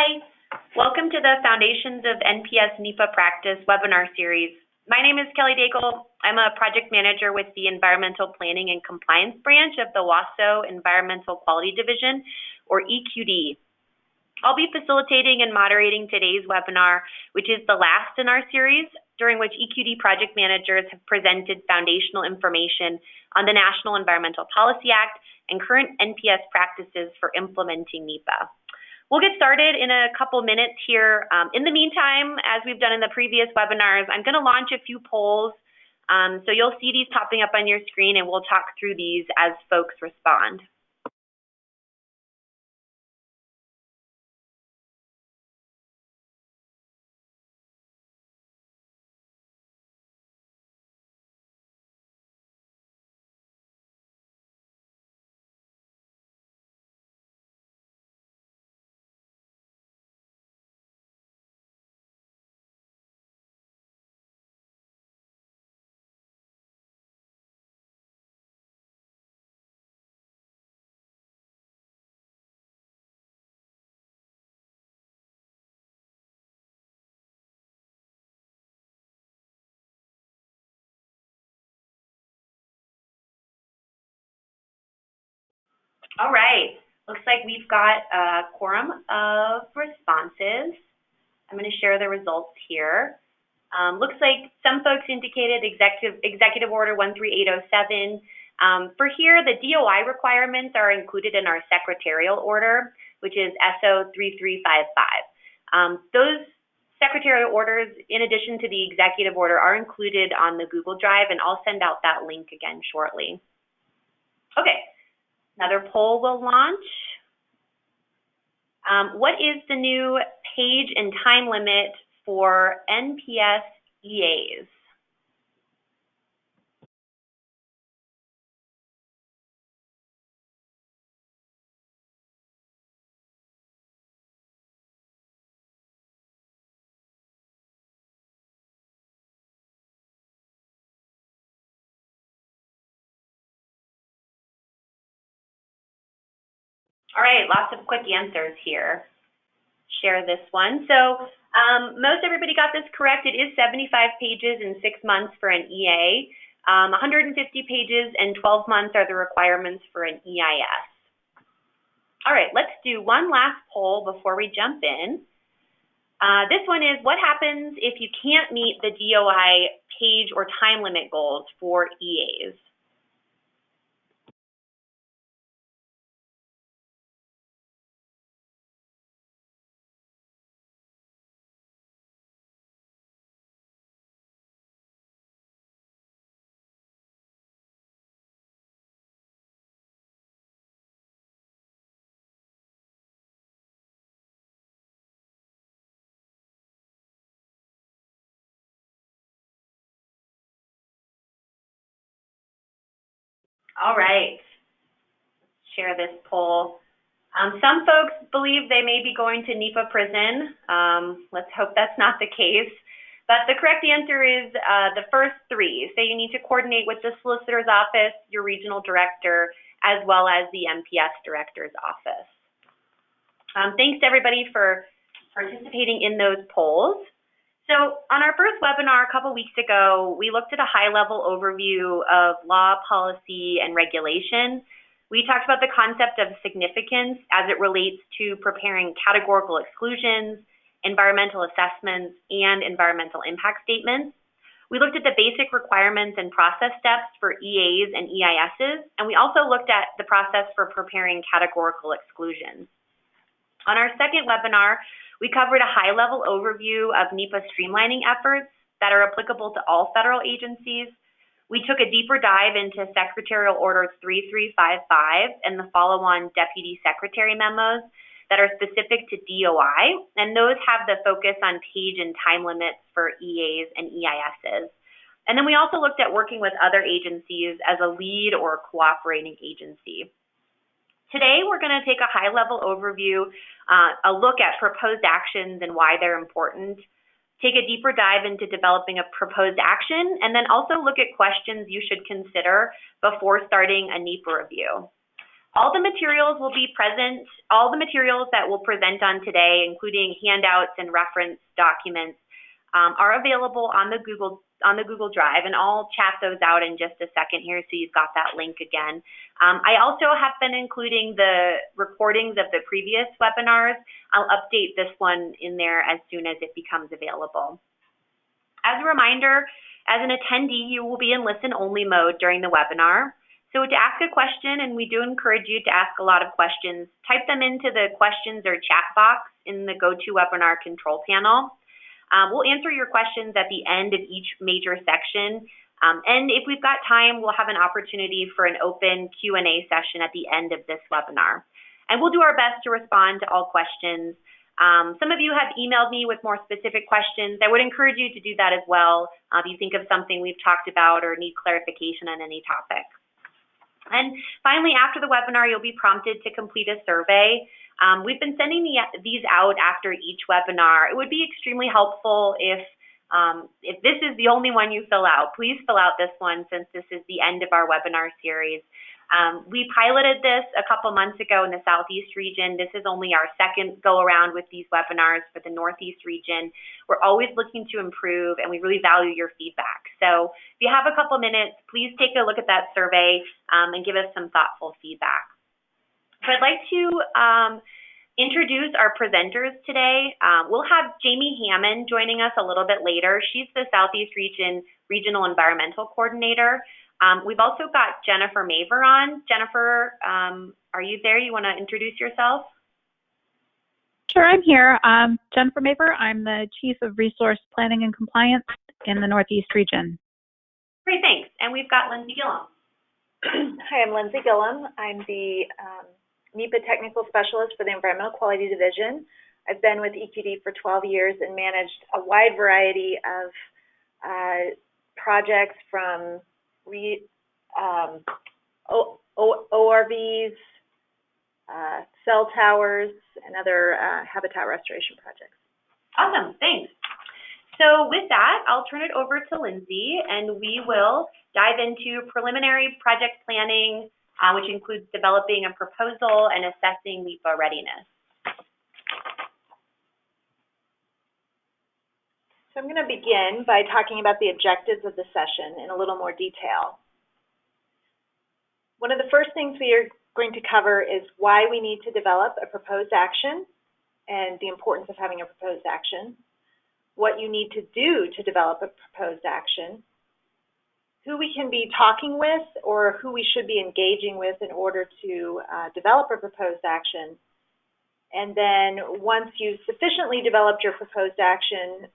Hi, welcome to the Foundations of NPS NEPA Practice webinar series. My name is Kelly Daigle. I'm a project manager with the Environmental Planning and Compliance branch of the WASO Environmental Quality Division, or EQD. I'll be facilitating and moderating today's webinar, which is the last in our series, during which EQD project managers have presented foundational information on the National Environmental Policy Act and current NPS practices for implementing NEPA. We'll get started in a couple minutes here. In the meantime, as we've done in the previous webinars, I'm going to launch a few polls. So you'll see these popping up on your screen, and we'll talk through these as folks respond. All right, looks like we've got a quorum of responses. I'm going to share the results here. Looks like some folks indicated Executive Order 13807. For here, the DOI requirements are included in our secretarial order, which is SO 3355. Those secretarial orders, in addition to the executive order, are included on the Google Drive, and I'll send out that link again shortly. Okay. Another poll will launch. What is the new page and time limit for NPS EAs? All right, lots of quick answers here. Share this one. So most everybody got this correct. It is 75 pages in 6 months for an EA. 150 pages and 12 months are the requirements for an EIS. All right, let's do one last poll before we jump in. This one is, what happens if you can't meet the DOI page or time limit goals for EAs? All right, share this poll. Some folks believe they may be going to NEPA prison. Let's hope that's not the case. But the correct answer is the first three. So you need to coordinate with the solicitor's office, your regional director, as well as the NPS director's office. Thanks to everybody for participating in those polls. So on our first webinar a couple weeks ago, we looked at a high-level overview of law, policy, and regulation. We talked about the concept of significance as it relates to preparing categorical exclusions, environmental assessments, and environmental impact statements. We looked at the basic requirements and process steps for EAs and EISs, and we also looked at the process for preparing categorical exclusions. On our second webinar, we covered a high-level overview of NEPA streamlining efforts that are applicable to all federal agencies. We took a deeper dive into Secretarial Orders 3355 and the follow-on Deputy Secretary memos that are specific to DOI, and those have the focus on page and time limits for EAs and EISs. And then we also looked at working with other agencies as a lead or cooperating agency. Today, we're going to take a high-level overview, a look at proposed actions and why they're important, take a deeper dive into developing a proposed action, and then also look at questions you should consider before starting a NEPA review. All the materials will be present, all the materials that we'll present on today, including handouts and reference documents, are available on the Google Drive, and I'll chat those out in just a second here so you've got that link again. I also have been including the recordings of the previous webinars. I'll update this one in there as soon as it becomes available. As a reminder, as an attendee, you will be in listen-only mode during the webinar. So to ask a question, and we do encourage you to ask a lot of questions, type them into the questions or chat box in the GoToWebinar control panel. We'll answer your questions at the end of each major section. And if we've got time, we'll have an opportunity for an open Q&A session at the end of this webinar. And we'll do our best to respond to all questions. Some of you have emailed me with more specific questions. I would encourage you to do that as well if you think of something we've talked about or need clarification on any topic. And finally, after the webinar, you'll be prompted to complete a survey. We've been sending these out after each webinar. It would be extremely helpful if this is the only one you fill out. Please fill out this one since this is the end of our webinar series. We piloted this a couple months ago in the Southeast region. This is only our second go around with these webinars for the Northeast region. We're always looking to improve, and we really value your feedback. So if you have a couple minutes, please take a look at that survey and give us some thoughtful feedback. So I'd like to introduce our presenters today. We'll have Jamie Hammond joining us a little bit later. She's the Southeast Region Regional Environmental Coordinator. We've also got Jennifer Maver on. Jennifer, are you there? You want to introduce yourself? Sure, I'm here. Jennifer Maver. I'm the Chief of Resource Planning and Compliance in the Northeast region. Great, thanks. And we've got Lindsay Gillum. Hi, I'm Lindsay Gillum. I'm the NEPA Technical Specialist for the Environmental Quality Division. I've been with EQD for 12 years and managed a wide variety of projects from ORVs, cell towers, and other habitat restoration projects. Awesome, thanks. So with that, I'll turn it over to Lindsay, and we will dive into preliminary project planning, which includes developing a proposal and assessing NEPA readiness. So I'm going to begin by talking about the objectives of the session in a little more detail. One of the first things we are going to cover is why we need to develop a proposed action and the importance of having a proposed action, what you need to do to develop a proposed action, who we can be talking with or who we should be engaging with in order to develop a proposed action. And then once you've sufficiently developed your proposed action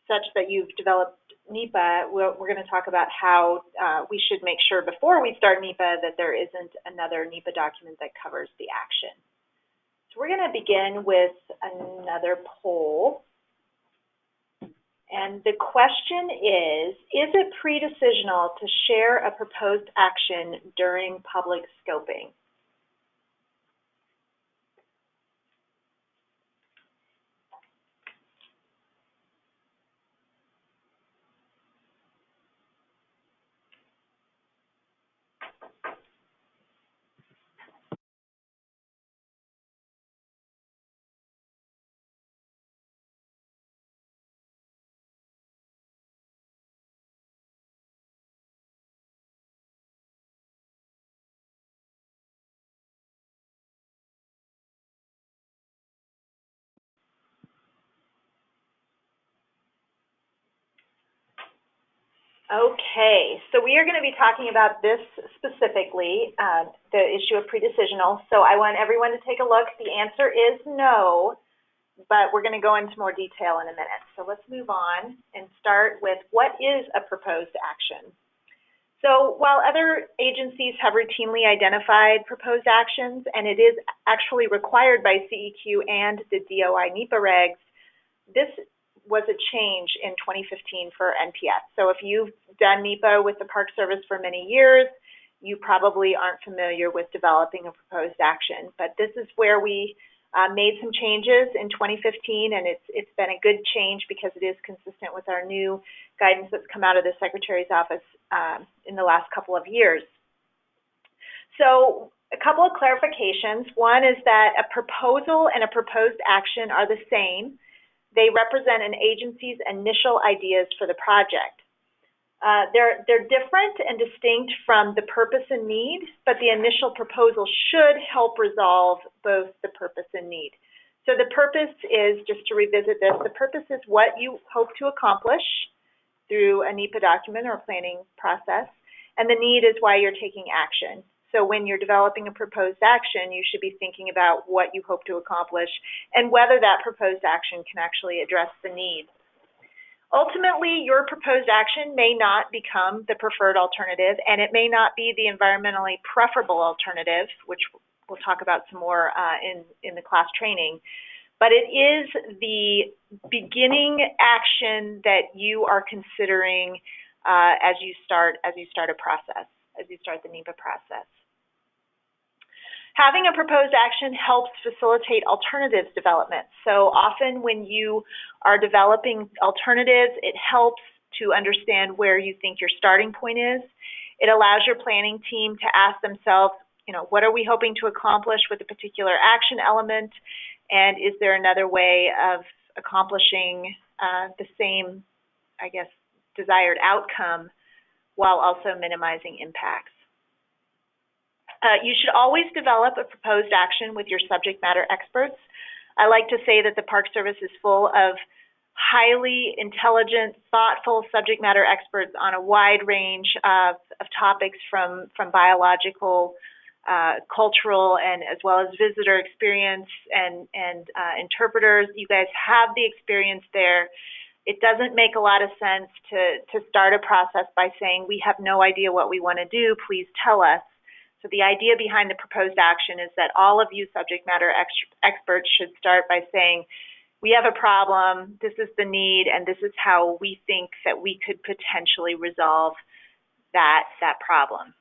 such that you've developed NEPA, we're going to talk about how we should make sure before we start NEPA that there isn't another NEPA document that covers the action. So we're going to begin with another poll. And the question is it pre-decisional to share a proposed action during public scoping? Okay, so we are going to be talking about this specifically, the issue of pre-decisional. So I want everyone to take a look. The answer is no, but we're going to go into more detail in a minute. So let's move on and start with what is a proposed action. So while other agencies have routinely identified proposed actions, and it is actually required by CEQ and the DOI NEPA regs, this was a change in 2015 for NPS. So if you've done NEPA with the Park Service for many years, you probably aren't familiar with developing a proposed action. But this is where we made some changes in 2015, and it's been a good change because it is consistent with our new guidance that's come out of the Secretary's office in the last couple of years. So a couple of clarifications. One is that a proposal and a proposed action are the same. They represent an agency's initial ideas for the project. They're different and distinct from the purpose and need, but the initial proposal should help resolve both the purpose and need. So the purpose is, just to revisit this, the purpose is what you hope to accomplish through a NEPA document or planning process, and the need is why you're taking action. So when you're developing a proposed action, you should be thinking about what you hope to accomplish and whether that proposed action can actually address the need. Ultimately, your proposed action may not become the preferred alternative, and it may not be the environmentally preferable alternative, which we'll talk about some more in the class training. But it is the beginning action that you are considering as you start a process, as you start the NEPA process. Having a proposed action helps facilitate alternatives development. So often when you are developing alternatives, it helps to understand where you think your starting point is. It allows your planning team to ask themselves, what are we hoping to accomplish with a particular action element? And is there another way of accomplishing the same, desired outcome while also minimizing impacts? You should always develop a proposed action with your subject matter experts. I like to say that the Park Service is full of highly intelligent, thoughtful subject matter experts on a wide range of topics from biological, cultural, and as well as visitor experience and interpreters. You guys have the experience there. It doesn't make a lot of sense to start a process by saying, we have no idea what we want to do, please tell us. So the idea behind the proposed action is that all of you subject matter experts should start by saying, we have a problem, this is the need, and this is how we think that we could potentially resolve that problem.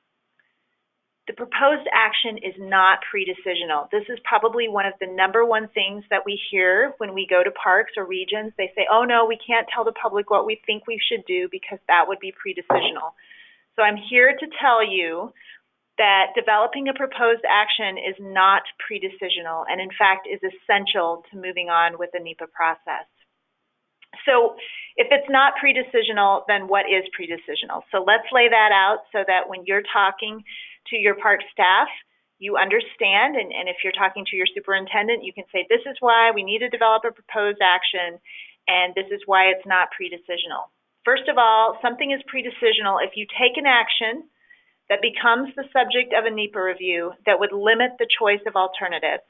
The proposed action is not pre-decisional. This is probably one of the #1 things that we hear when we go to parks or regions. They say, oh no, we can't tell the public what we think we should do because that would be pre-decisional. So I'm here to tell you that developing a proposed action is not pre-decisional and in fact is essential to moving on with the NEPA process. So if it's not pre-decisional, then what is pre-decisional? So let's lay that out so that when you're talking to your park staff, you understand, and if you're talking to your superintendent, you can say, this is why we need to develop a proposed action, and this is why it's not pre-decisional. First of all, something is pre-decisional if you take an action that becomes the subject of a NEPA review that would limit the choice of alternatives,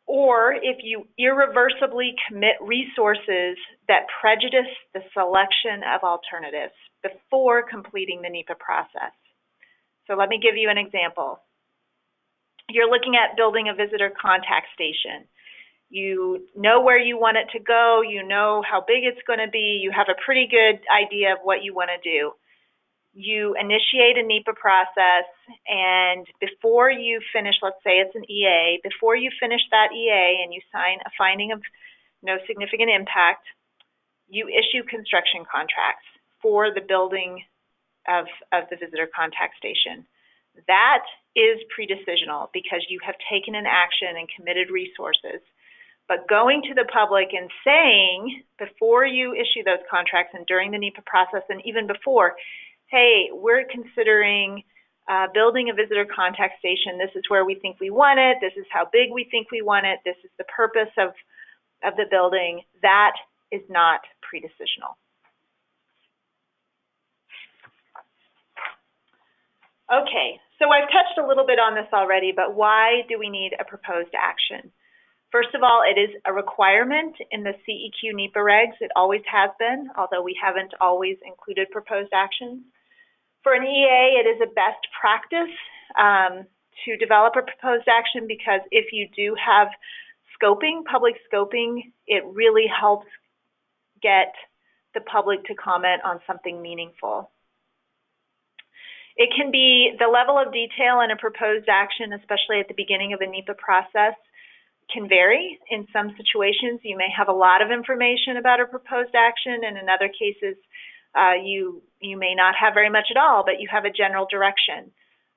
or if you irreversibly commit resources that prejudice the selection of alternatives before completing the NEPA process. So let me give you an example. You're looking at building a visitor contact station. You know where you want it to go, you know how big it's going to be, you have a pretty good idea of what you want to do. You initiate a NEPA process, and before you finish, let's say it's an EA, before you finish that EA and you sign a finding of no significant impact, you issue construction contracts for the building of the visitor contact station. That is pre-decisional because you have taken an action and committed resources. But going to the public and saying, before you issue those contracts and during the NEPA process and even before, hey, we're considering building a visitor contact station. This is where we think we want it. This is how big we think we want it. This is the purpose of the building. That is not pre-decisional. Okay, so I've touched a little bit on this already, but why do we need a proposed action? First of all, it is a requirement in the CEQ NEPA regs. It always has been, although we haven't always included proposed actions. For an EA, it is a best practice to develop a proposed action because if you do have scoping, public scoping, it really helps get the public to comment on something meaningful. It can be the level of detail in a proposed action, especially at the beginning of a NEPA process, can vary. In some situations, you may have a lot of information about a proposed action, and in other cases, you may not have very much at all, but you have a general direction.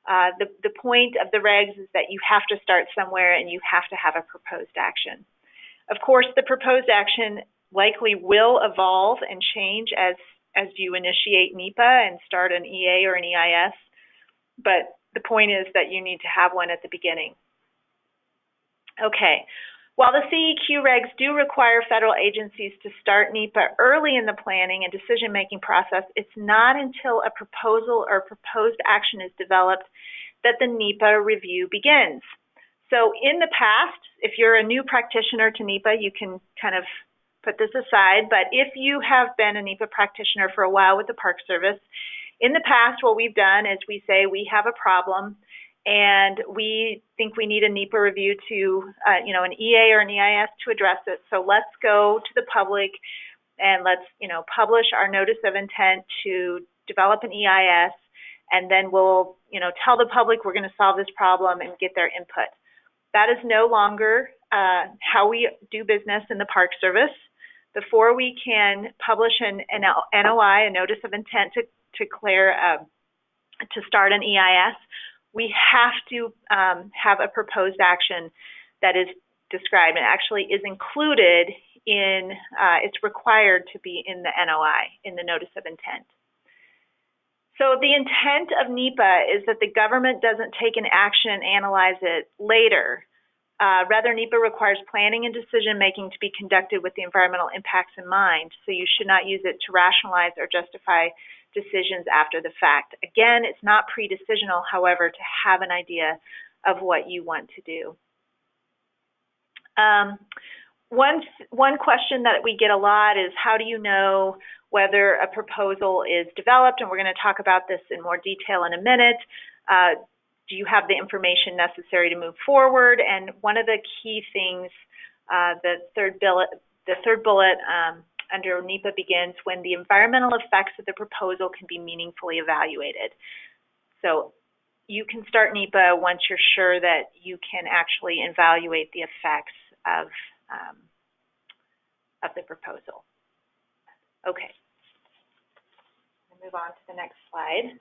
The point of the regs is that you have to start somewhere and you have to have a proposed action. Of course, the proposed action likely will evolve and change as you initiate NEPA and start an EA or an EIS, but the point is that you need to have one at the beginning. Okay, while the CEQ regs do require federal agencies to start NEPA early in the planning and decision-making process, it's not until a proposal or proposed action is developed that the NEPA review begins. So in the past, if you're a new practitioner to NEPA, you can kind of put this aside, but if you have been a NEPA practitioner for a while with the Park Service, in the past what we've done is we say we have a problem and we think we need a NEPA review to, an EA or an EIS to address it. So let's go to the public and let's, publish our notice of intent to develop an EIS, and then we'll, tell the public we're going to solve this problem and get their input. That is no longer how we do business in the Park Service. Before we can publish an NOI, a notice of intent to start an EIS, we have to have a proposed action that is described and actually is included in, it's required to be in the NOI, in the notice of intent. So the intent of NEPA is that the government doesn't take an action and analyze it later. Rather, NEPA requires planning and decision-making to be conducted with the environmental impacts in mind, so you should not use it to rationalize or justify decisions after the fact. Again, it's not pre-decisional, however, to have an idea of what you want to do. One question that we get a lot is, how do you know whether a proposal is developed? And we're going to talk about this in more detail in a minute. Do you have the information necessary to move forward? And one of the key things, the third bullet under NEPA begins when the environmental effects of the proposal can be meaningfully evaluated. So you can start NEPA once you're sure that you can actually evaluate the effects of the proposal. Okay, I'll move on to the next slide.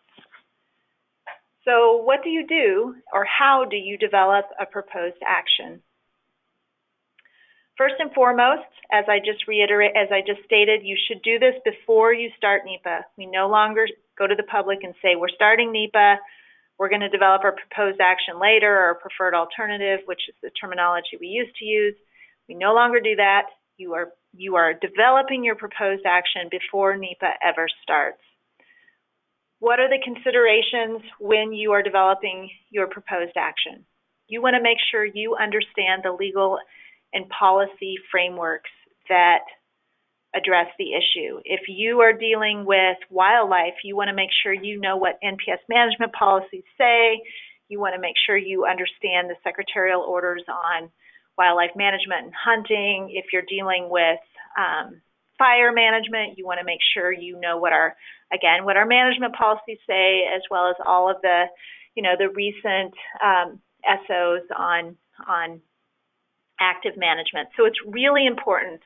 So what do you do, or how do you develop a proposed action? First and foremost, as I just stated, you should do this before you start NEPA. We no longer go to the public and say, we're starting NEPA, we're going to develop our proposed action later, or preferred alternative, which is the terminology we used to use. We no longer do that. You are developing your proposed action before NEPA ever starts. What are the considerations when you are developing your proposed action? You want to make sure you understand the legal and policy frameworks that address the issue. If you are dealing with wildlife, you want to make sure you know what NPS management policies say. You want to make sure you understand the secretarial orders on wildlife management and hunting. If you're dealing with fire management, you want to make sure you know what our management policies say, as well as all of the, the recent SOs on active management. So it's really important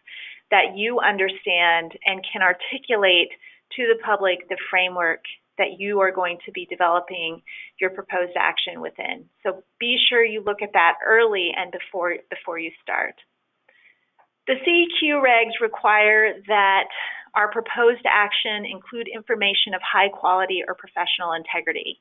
that you understand and can articulate to the public the framework that you are going to be developing your proposed action within. So be sure you look at that early and before you start. The CEQ regs require that our proposed action include information of high quality or professional integrity.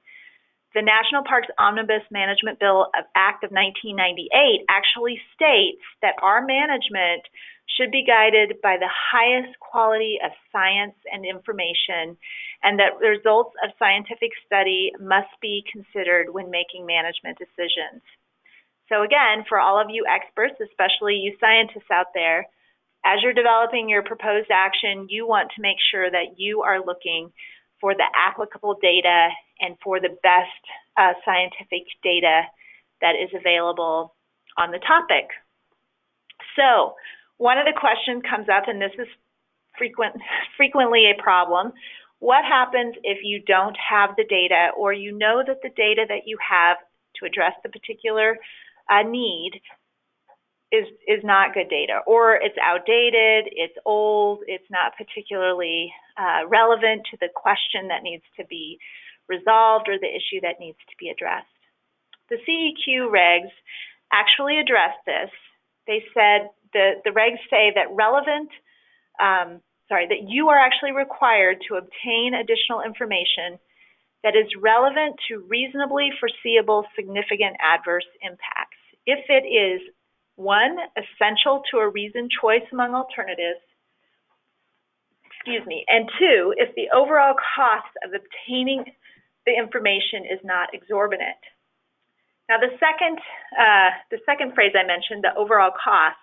The National Parks Omnibus Management Bill Act of 1998 actually states that our management should be guided by the highest quality of science and information, and that the results of scientific study must be considered when making management decisions. So again, for all of you experts, especially you scientists out there, as you're developing your proposed action, you want to make sure that you are looking for the applicable data and for the best scientific data that is available on the topic. So one of the questions comes up, and this is frequently a problem. What happens if you don't have the data, or you know that the data that you have to address the particular need is not good data, or it's outdated, it's old, it's not particularly relevant to the question that needs to be resolved or the issue that needs to be addressed. The CEQ regs actually address this. They said, the regs say that that you are actually required to obtain additional information that is relevant to reasonably foreseeable significant adverse impacts. If it is, 1, essential to a reasoned choice among alternatives, and 2, if the overall cost of obtaining the information is not exorbitant. Now, the second phrase I mentioned, the overall cost,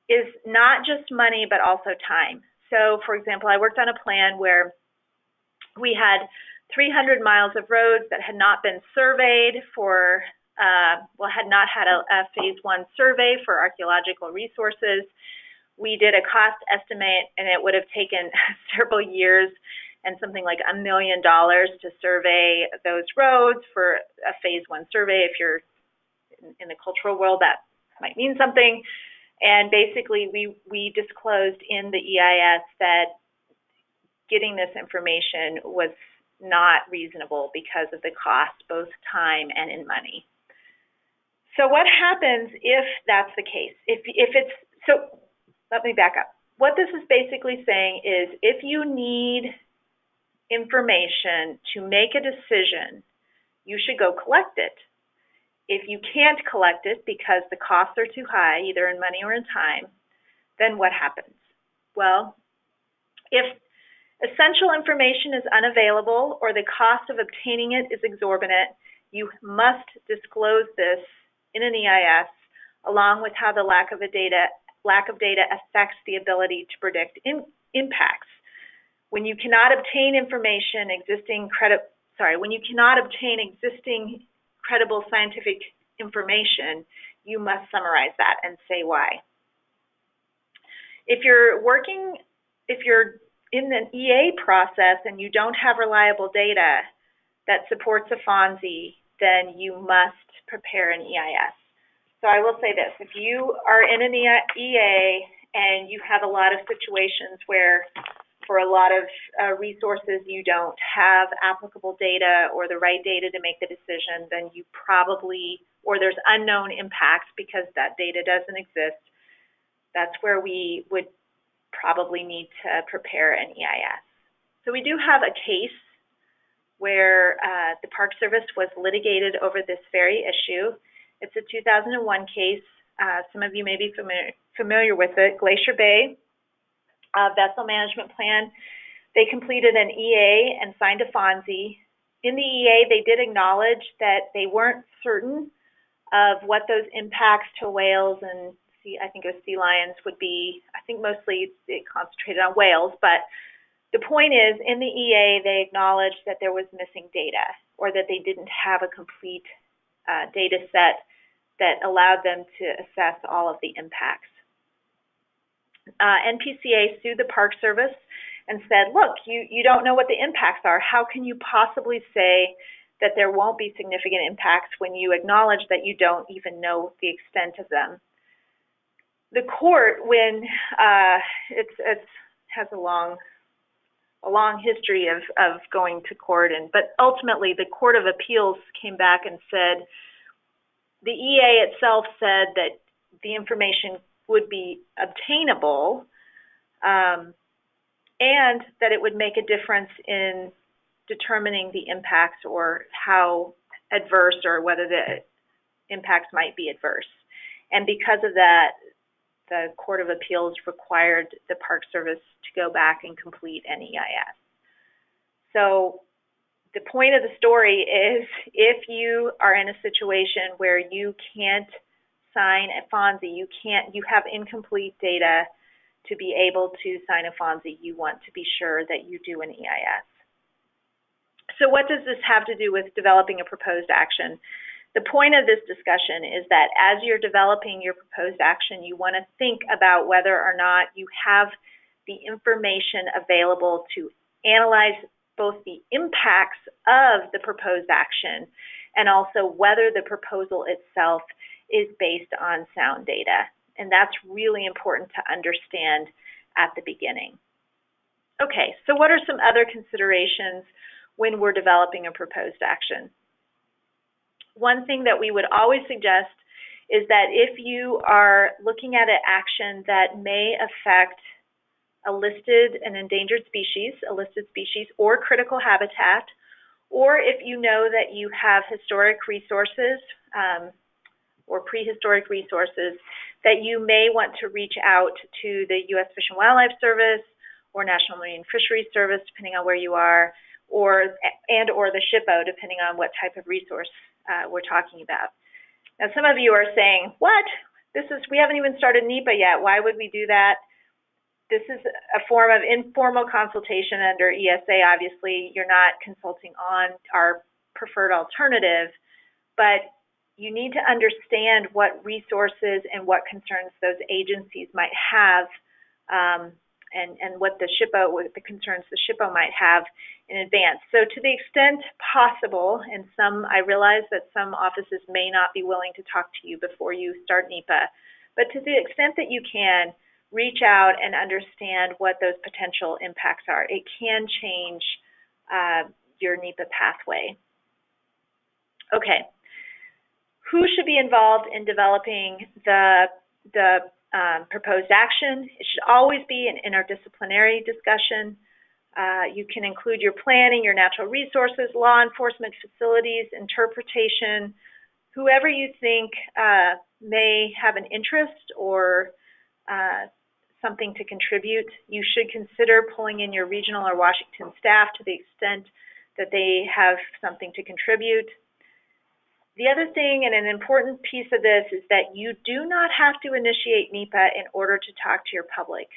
is not just money but also time. So, for example, I worked on a plan where we had 300 miles of roads that had not been surveyed for, had not had a phase 1 survey for archaeological resources. We did a cost estimate, and it would have taken several years and something like $1 million to survey those roads for a phase 1 survey. If you're in the cultural world, that might mean something. And basically, we disclosed in the EIS that getting this information was not reasonable because of the cost, both time and in money. So what happens if that's the case? So let me back up. What this is basically saying is if you need information to make a decision, you should go collect it. If you can't collect it because the costs are too high, either in money or in time, then what happens? Well, if essential information is unavailable or the cost of obtaining it is exorbitant, you must disclose this in an EIS along with how the lack of data affects the ability to predict impacts. When you cannot obtain existing credible scientific information, you must summarize that and say why. If you're in the EA process and you don't have reliable data that supports a FONSI, then you must prepare an EIS. So I will say this, if you are in an EA and you have a lot of situations where for a lot of resources you don't have applicable data or the right data to make the decision, then you probably, or there's unknown impacts because that data doesn't exist, that's where we would probably need to prepare an EIS. So we do have a case where the Park Service was litigated over this very issue. It's a 2001 case. Some of you may be familiar with it. Glacier Bay Vessel Management Plan. They completed an EA and signed a FONSI. In the EA, they did acknowledge that they weren't certain of what those impacts to whales and I think it was sea lions would be. I think mostly it concentrated on whales, but the point is, in the EA, they acknowledged that there was missing data or that they didn't have a complete data set that allowed them to assess all of the impacts. NPCA sued the Park Service and said, look, you don't know what the impacts are. How can you possibly say that there won't be significant impacts when you acknowledge that you don't even know the extent of them? The court, when it has a long history of going to court, but ultimately the Court of Appeals came back and said the EA itself said that the information would be obtainable and that it would make a difference in determining the impacts or how adverse or whether the impacts might be adverse. And because of that, the Court of Appeals required the Park Service to go back and complete an EIS. So the point of the story is if you are in a situation where you can't sign a FONSI, you have incomplete data to be able to sign a FONSI, you want to be sure that you do an EIS. So what does this have to do with developing a proposed action? The point of this discussion is that as you're developing your proposed action, you want to think about whether or not you have the information available to analyze both the impacts of the proposed action and also whether the proposal itself is based on sound data. And that's really important to understand at the beginning. Okay, so what are some other considerations when we're developing a proposed action. One thing that we would always suggest is that if you are looking at an action that may affect a listed and endangered species, a listed species, or critical habitat, or if you know that you have historic resources or prehistoric resources, that you may want to reach out to the U.S. Fish and Wildlife Service or National Marine Fisheries Service, depending on where you are, or the SHPO, depending on what type of resource we're talking about. Now, some of you are saying, what? We haven't even started NEPA yet. Why would we do that? This is a form of informal consultation under ESA. Obviously, you're not consulting on our preferred alternative, but you need to understand what resources and what concerns those agencies might have, and what the concerns the SHPO might have in advance. So to the extent possible, and I realize that some offices may not be willing to talk to you before you start NEPA, but to the extent that you can, reach out and understand what those potential impacts are. It can change your NEPA pathway. Okay, who should be involved in developing the proposed action? It should always be an interdisciplinary discussion. You can include your planning, your natural resources, law enforcement, facilities, interpretation, whoever you think may have an interest or something to contribute. You should consider pulling in your regional or Washington staff to the extent that they have something to contribute. The other thing, and an important piece of this, is that you do not have to initiate NEPA in order to talk to your public.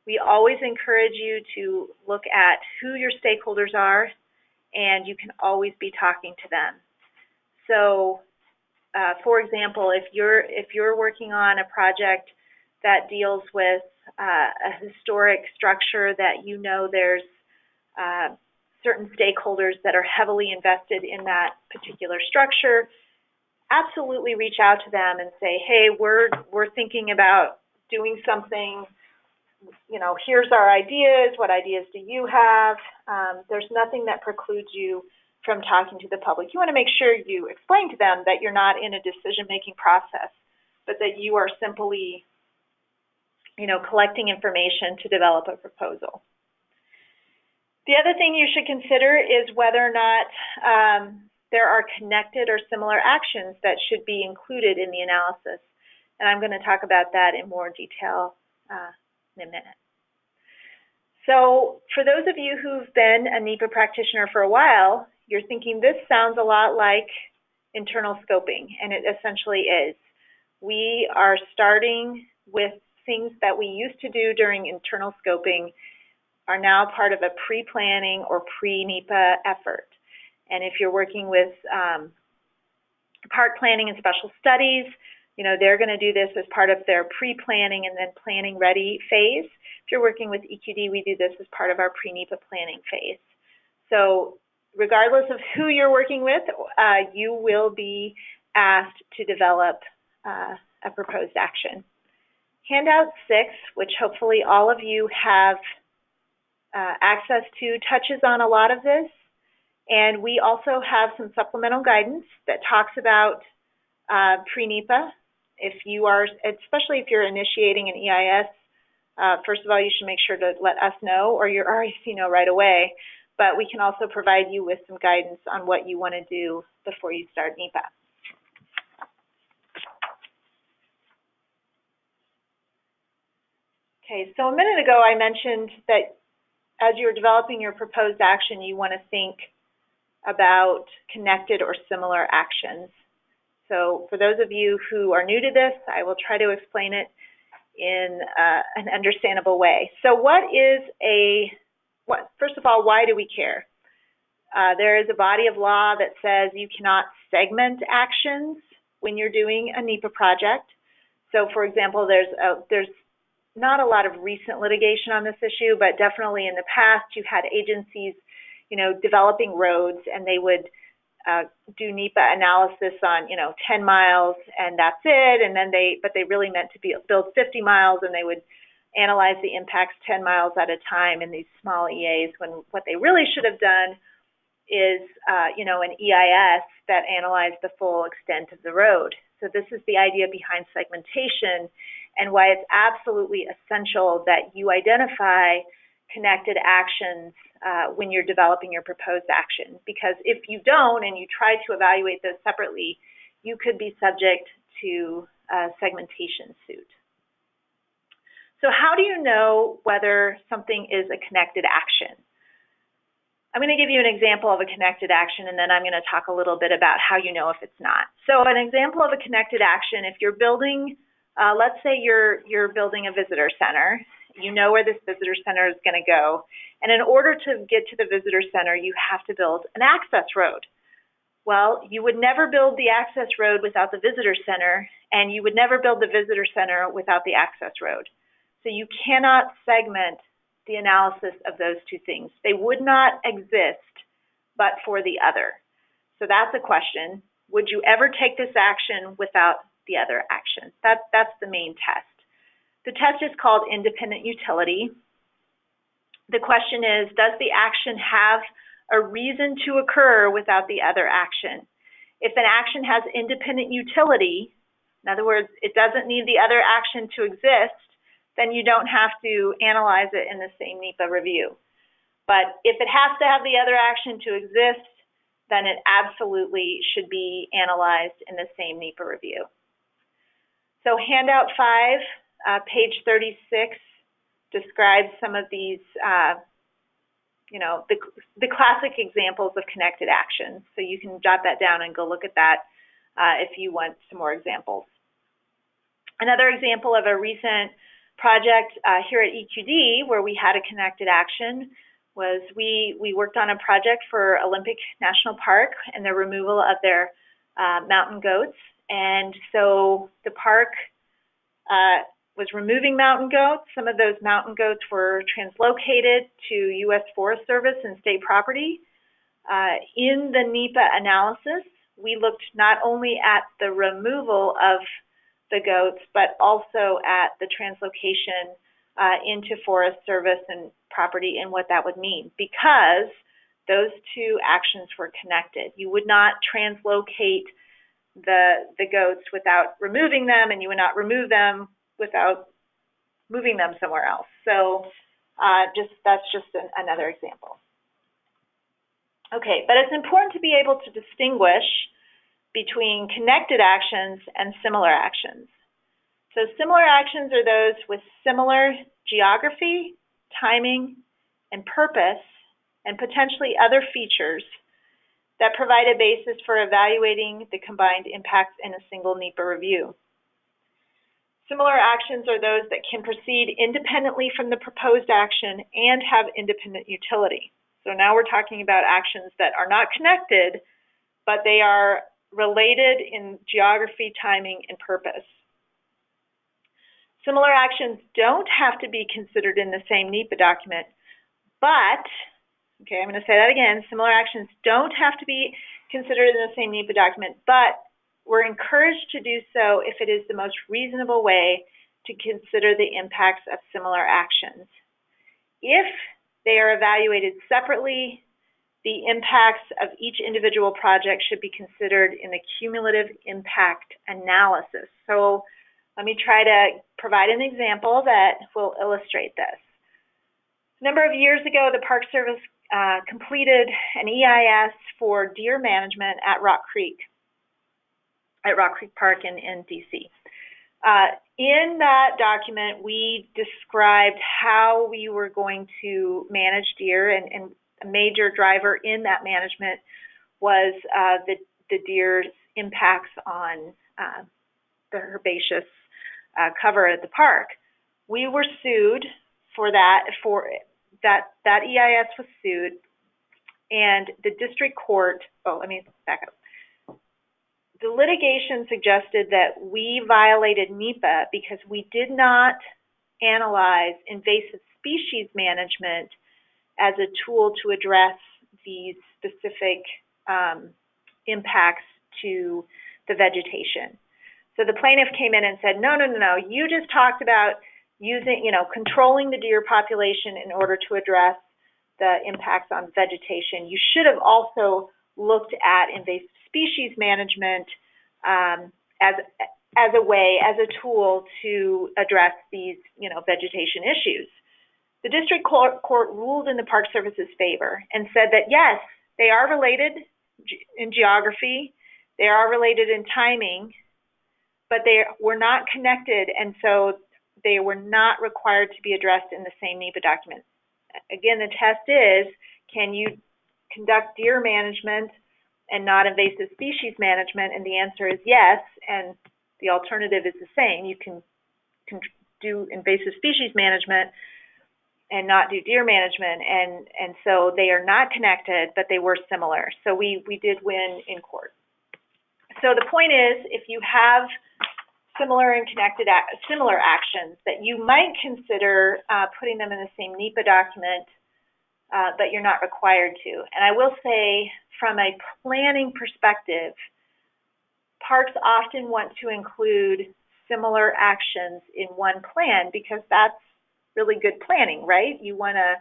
We always encourage you to look at who your stakeholders are, and you can always be talking to them. So, for example, if you're working on a project that deals with a historic structure that you know there's certain stakeholders that are heavily invested in that particular structure, absolutely reach out to them and say, hey, we're thinking about doing something, here's our ideas, what ideas do you have? There's nothing that precludes you from talking to the public. You want to make sure you explain to them that you're not in a decision-making process, but that you are simply collecting information to develop a proposal. The other thing you should consider is whether or not there are connected or similar actions that should be included in the analysis. And I'm going to talk about that in more detail in a minute. So for those of you who've been a NEPA practitioner for a while, you're thinking this sounds a lot like internal scoping, and it essentially is. We are starting with things that we used to do during internal scoping are now part of a pre-planning or pre-NEPA effort. And if you're working with park planning and special studies, they're going to do this as part of their pre-planning and then planning ready phase. If you're working with EQD, we do this as part of our pre-NEPA planning phase. So regardless of who you're working with, you will be asked to develop a proposed action. Handout 6, which hopefully all of you have access to, touches on a lot of this. And we also have some supplemental guidance that talks about pre-NEPA. Especially if you're initiating an EIS, first of all, you should make sure to let us know or your REC know right away. But we can also provide you with some guidance on what you want to do before you start NEPA. Okay, so a minute ago I mentioned that as you're developing your proposed action, you want to think about connected or similar actions. So for those of you who are new to this, I will try to explain it in an understandable way. So first of all, why do we care? There is a body of law that says you cannot segment actions when you're doing a NEPA project. So for example, there's not a lot of recent litigation on this issue, but definitely in the past you had agencies, developing roads, and they would do NEPA analysis on, 10 miles and that's it, and then they really meant to build 50 miles, and they would analyze the impacts 10 miles at a time in these small EAs, when what they really should have done is, an EIS that analyzed the full extent of the road. So this is the idea behind segmentation and why it's absolutely essential that you identify connected actions when you're developing your proposed action. Because if you don't and you try to evaluate those separately, you could be subject to a segmentation suit. So how do you know whether something is a connected action? I'm going to give you an example of a connected action, and then I'm going to talk a little bit about how you know if it's not. So an example of a connected action, if you're building, let's say you're building a visitor center, you know where this visitor center is going to go, and in order to get to the visitor center, you have to build an access road. Well, you would never build the access road without the visitor center, and you would never build the visitor center without the access road. So you cannot segment the analysis of those two things. They would not exist but for the other. So that's a question. Would you ever take this action without the other action? That's the main test. The test is called independent utility. The question is, does the action have a reason to occur without the other action? If an action has independent utility, in other words, it doesn't need the other action to exist, then you don't have to analyze it in the same NEPA review. But if it has to have the other action to exist, then it absolutely should be analyzed in the same NEPA review. So handout 5, page 36, describes some of these, the classic examples of connected actions. So you can jot that down and go look at that if you want some more examples. Another example of a recent project here at EQD where we had a connected action was we worked on a project for Olympic National Park and the removal of their mountain goats. And so the park was removing mountain goats. Some of those mountain goats were translocated to U.S. Forest Service and state property. In the NEPA analysis, we looked not only at the removal of the goats, but also at the translocation into Forest Service and property and what that would mean, because those two actions were connected. You would not translocate the goats without removing them, and you would not remove them without moving them somewhere else. So that's just another example. Okay, but it's important to be able to distinguish between connected actions and similar actions. So similar actions are those with similar geography, timing, and purpose, and potentially other features that provide a basis for evaluating the combined impacts in a single NEPA review. Similar actions are those that can proceed independently from the proposed action and have independent utility. So now we're talking about actions that are not connected, but they are related in geography, timing, and purpose. Similar actions don't have to be considered in the same NEPA document, but, okay, I'm going to say that again, similar actions don't have to be considered in the same NEPA document, but we're encouraged to do so if it is the most reasonable way to consider the impacts of similar actions. If they are evaluated separately, the impacts of each individual project should be considered in the cumulative impact analysis. So let me try to provide an example that will illustrate this. A number of years ago, the Park Service completed an EIS for deer management at Rock Creek Park in DC. In that document, we described how we were going to manage deer, and a major driver in that management was the deer's impacts on the herbaceous cover of the park. We were sued for that. That EIS was sued, and the district court. Oh, let me back up. The litigation suggested that we violated NEPA because we did not analyze invasive species management as a tool to address these specific impacts to the vegetation. So the plaintiff came in and said, no, you just talked about using, controlling the deer population in order to address the impacts on vegetation. You should have also looked at invasive species management as a way, as a tool to address these, vegetation issues. The district court ruled in the Park Service's favor and said that yes, they are related in geography, they are related in timing, but they were not connected, and so they were not required to be addressed in the same NEPA document. Again, the test is, can you conduct deer management and not invasive species management? And the answer is yes, and the alternative is the same. You can do invasive species management and not do deer management, and so they are not connected, but they were similar. So we did win in court. So the point is, if you have similar and connected similar actions that you might consider putting them in the same NEPA document, but you're not required to. And I will say, from a planning perspective, parks often want to include similar actions in one plan because that's really good planning, right? You want to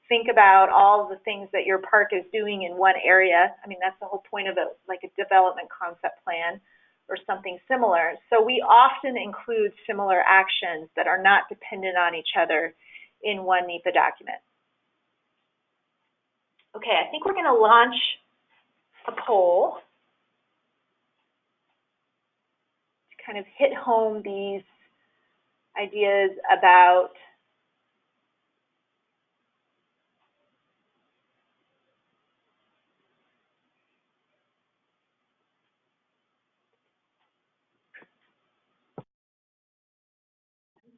think about all the things that your park is doing in one area. I mean, that's the whole point of a development concept plan or something similar. So we often include similar actions that are not dependent on each other in one NEPA document. Okay, I think we're going to launch a poll to kind of hit home these ideas about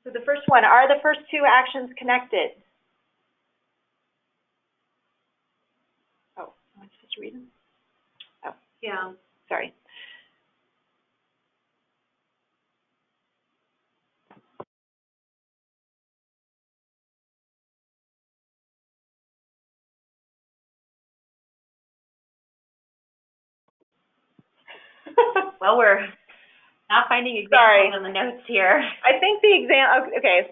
so the first one, are the first two actions connected? Oh, am I supposed to read them? Oh, Yeah. sorry. Well, we're not finding examples in the notes here. I think the example, okay.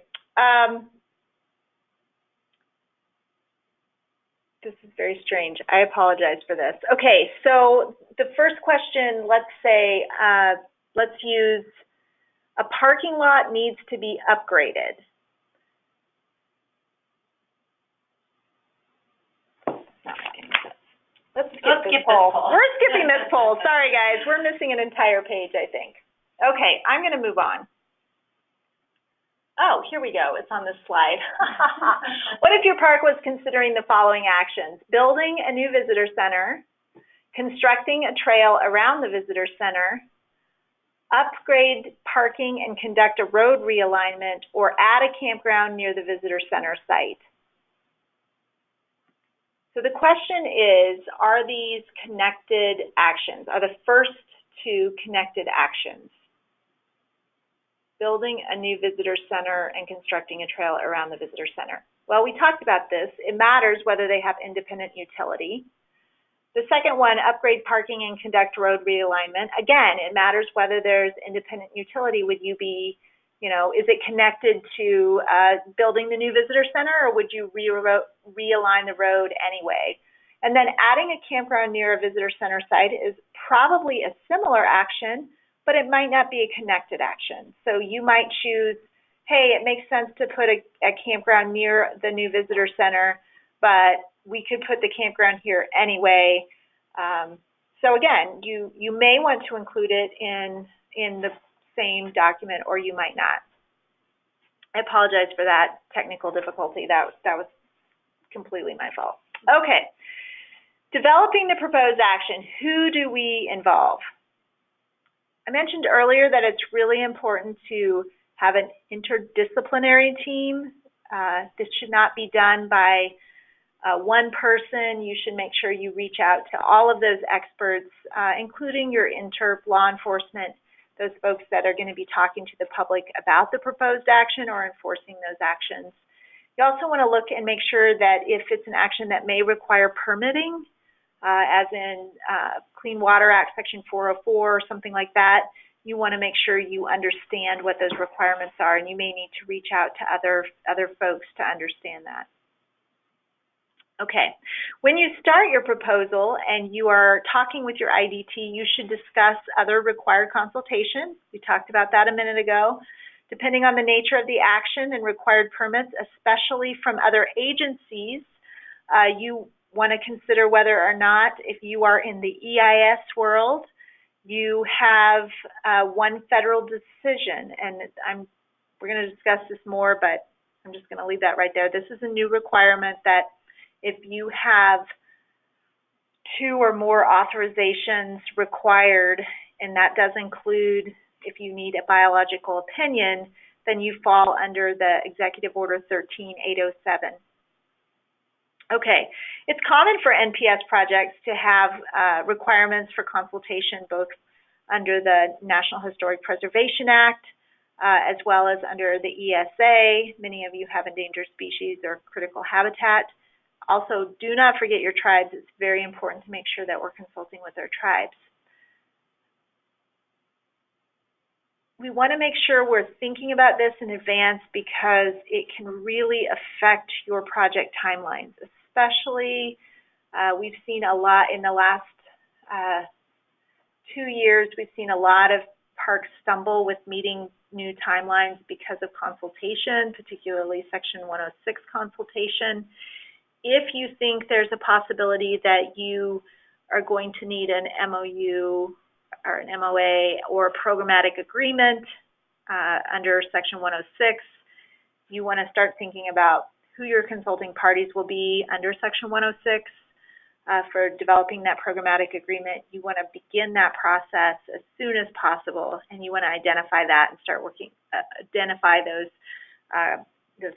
This is very strange. I apologize for this. Okay, so the first question, let's say, let's use a parking lot needs to be upgraded. Let's skip this poll. We're skipping this poll. Sorry, guys. We're missing an entire page, I think. Okay, I'm going to move on. Oh, here we go. It's on this slide. What if your park was considering the following actions? Building a new visitor center, constructing a trail around the visitor center, upgrade parking and conduct a road realignment, or add a campground near the visitor center site? So the question is, are these connected actions? Are the first two connected actions? Building a new visitor center and constructing a trail around the visitor center. Well, we talked about this. It matters whether they have independent utility. The second one, upgrade parking and conduct road realignment. Again, it matters whether there's independent utility. Would you be, is it connected to building the new visitor center, or would you realign the road anyway? And then adding a campground near a visitor center site is probably a similar action, but it might not be a connected action. So you might choose, hey, it makes sense to put a campground near the new visitor center, but we could put the campground here anyway. So again, you may want to include it in the same document, or you might not. I apologize for that technical difficulty. That was completely my fault. Okay, developing the proposed action. Who do we involve? I mentioned earlier that it's really important to have an interdisciplinary team. This should not be done by one person. You should make sure you reach out to all of those experts, including your law enforcement, those folks that are going to be talking to the public about the proposed action or enforcing those actions. You also want to look and make sure that if it's an action that may require permitting, as in Clean Water Act Section 404 or something like that, you want to make sure you understand what those requirements are, and you may need to reach out to other folks to understand that. Okay, when you start your proposal and you are talking with your IDT, you should discuss other required consultation. We talked about that a minute ago. Depending on the nature of the action and required permits, especially from other agencies, you want to consider whether or not, if you are in the EIS world, you have one federal decision. And we're going to discuss this more, but I'm just going to leave that right there. This is a new requirement that if you have 2 or more authorizations required, and that does include if you need a biological opinion, then you fall under the Executive Order 13807. Okay, it's common for NPS projects to have requirements for consultation both under the National Historic Preservation Act as well as under the ESA. Many of you have endangered species or critical habitat. Also, do not forget your tribes. It's very important to make sure that we're consulting with our tribes. We want to make sure we're thinking about this in advance because it can really affect your project timelines, especially we've seen a lot in the last 2 years. We've seen a lot of parks stumble with meeting new timelines because of consultation, particularly Section 106 consultation. If you think there's a possibility that you are going to need an MOU or an MOA or a programmatic agreement under Section 106, you want to start thinking about who your consulting parties will be under Section 106 for developing that programmatic agreement. You want to begin that process as soon as possible, and you want to identify that and start working, identify those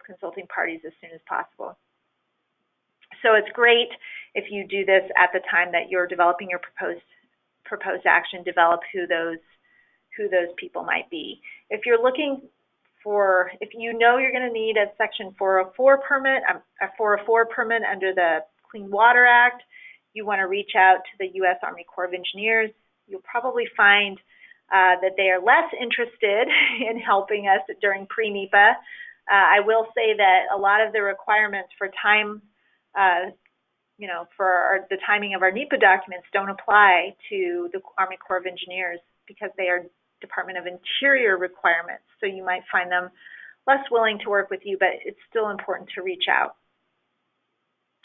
consulting parties as soon as possible. So it's great if you do this at the time that you're developing your proposed action, develop who those people might be. If you're looking for, if you know you're going to need a Section 404 permit, a 404 permit under the Clean Water Act, you want to reach out to the U.S. Army Corps of Engineers. You'll probably find that they are less interested in helping us during pre-NEPA. I will say that a lot of the requirements for time for the timing of our NEPA documents don't apply to the Army Corps of Engineers because they are Department of Interior requirements. So you might find them less willing to work with you, but it's still important to reach out.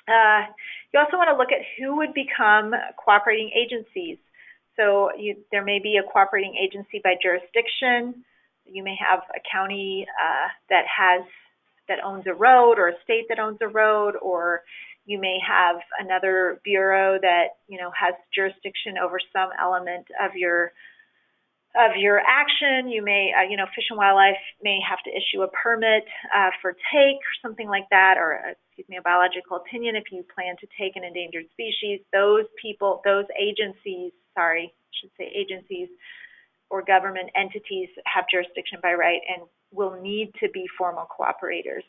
You also want to look at who would become cooperating agencies. So there may be a cooperating agency by jurisdiction. You may have a county that owns a road, or a state that owns a road, or you may have another bureau that has jurisdiction over some element of your action. You may Fish and Wildlife may have to issue a permit for take or something like that, or a biological opinion if you plan to take an endangered species. Those agencies, agencies or government entities have jurisdiction by right and will need to be formal cooperators.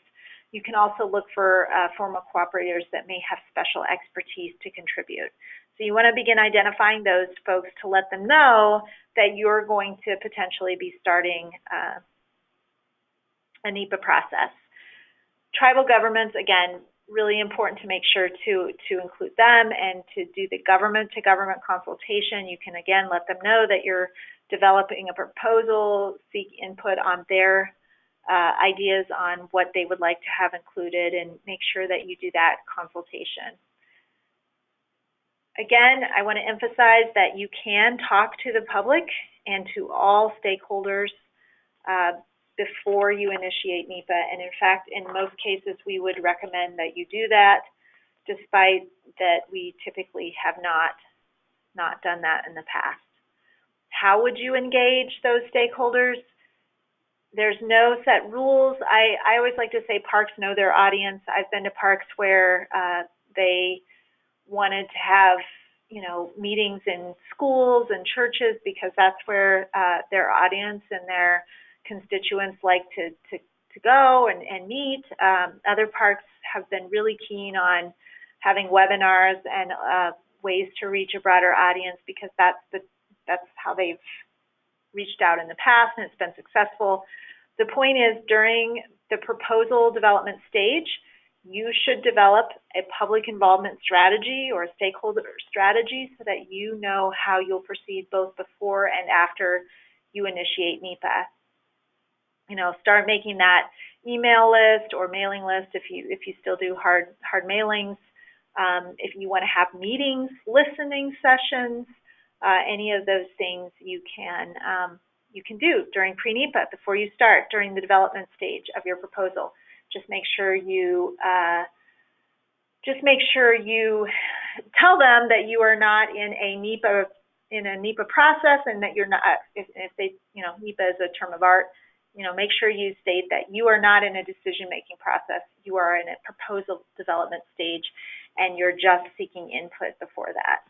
You can also look for formal cooperators that may have special expertise to contribute. So you want to begin identifying those folks to let them know that you're going to potentially be starting a NEPA process. Tribal governments, again, really important to make sure to include them and to do the government-to-government consultation. You can, again, let them know that you're developing a proposal, seek input on their ideas on what they would like to have included, and make sure that you do that consultation. Again, I want to emphasize that you can talk to the public and to all stakeholders before you initiate NEPA. And in fact, in most cases, we would recommend that you do that, despite that we typically have not done that in the past. How would you engage those stakeholders? There's no set rules. I always like to say parks know their audience. I've been to parks where they wanted to have, meetings in schools and churches because that's where their audience and their constituents like to go and meet. Other parks have been really keen on having webinars and ways to reach a broader audience because that's how they've reached out in the past, and it's been successful. The point is, during the proposal development stage, You should develop a public involvement strategy or a stakeholder strategy so that you know how you'll proceed both before and after you initiate NEPA. You know, start making that email list or mailing list if you still do hard mailings. If you want to have meetings, listening sessions, any of those things you can do during pre-NEPA before you start, during the development stage of your proposal. Just make sure you tell them that you are not in a NEPA process, and that you're not, if they, you know, NEPA is a term of art, you know, make sure you state that you are not in a decision-making process. You are in a proposal development stage, and you're just seeking input before that.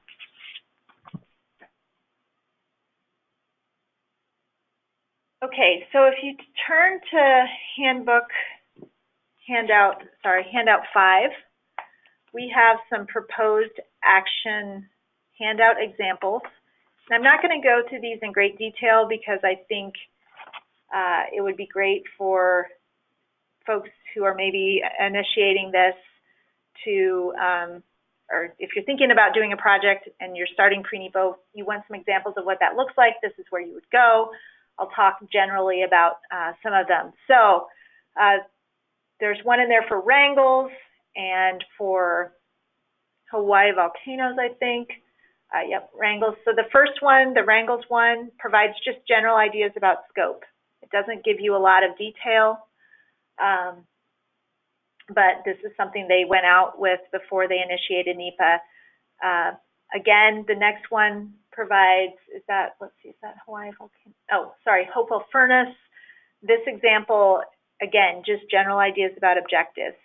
Okay, so if you turn to Handout 5, we have some proposed action handout examples. And I'm not going to go through these in great detail because I think it would be great for folks who are maybe initiating this to, or if you're thinking about doing a project and you're starting pre-NEPA, you want some examples of what that looks like. This is where you would go. I'll talk generally about some of them. So there's one in there for Wrangles and for Hawaii volcanoes, I think. Yep, Wrangles. So the first one, the Wrangles one, provides just general ideas about scope. It doesn't give you a lot of detail, but this is something they went out with before they initiated NEPA. Again, the next one provides, is that Hawaii volcano? Oh, sorry, Hopewell Furnace. This example, again, just general ideas about objectives.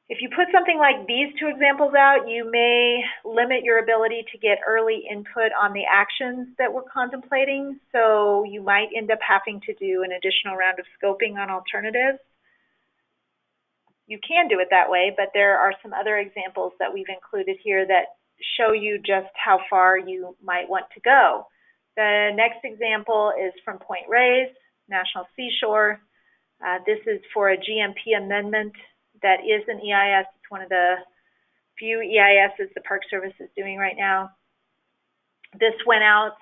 If you put something like these two examples out, you may limit your ability to get early input on the actions that we're contemplating, so you might end up having to do an additional round of scoping on alternatives. You can do it that way, but there are some other examples that we've included here that show you just how far you might want to go. The next example is from Point Reyes, National Seashore. This is for a GMP amendment that is an EIS. It's one of the few EISs the Park Service is doing right now. This went out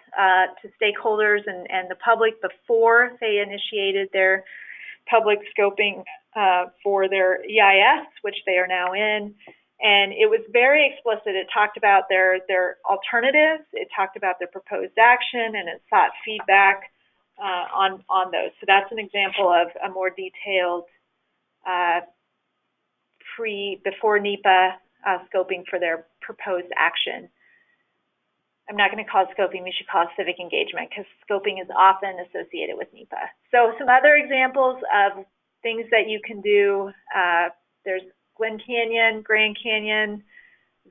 to stakeholders and the public before they initiated their public scoping for their EIS, which they are now in. And it was very explicit. It talked about their alternatives, it talked about their proposed action, and it sought feedback on those. So that's an example of a more detailed before NEPA scoping for their proposed action. I'm not going to call it scoping, we should call it civic engagement, because scoping is often associated with NEPA. So some other examples of things that you can do, there's Glen Canyon, Grand Canyon,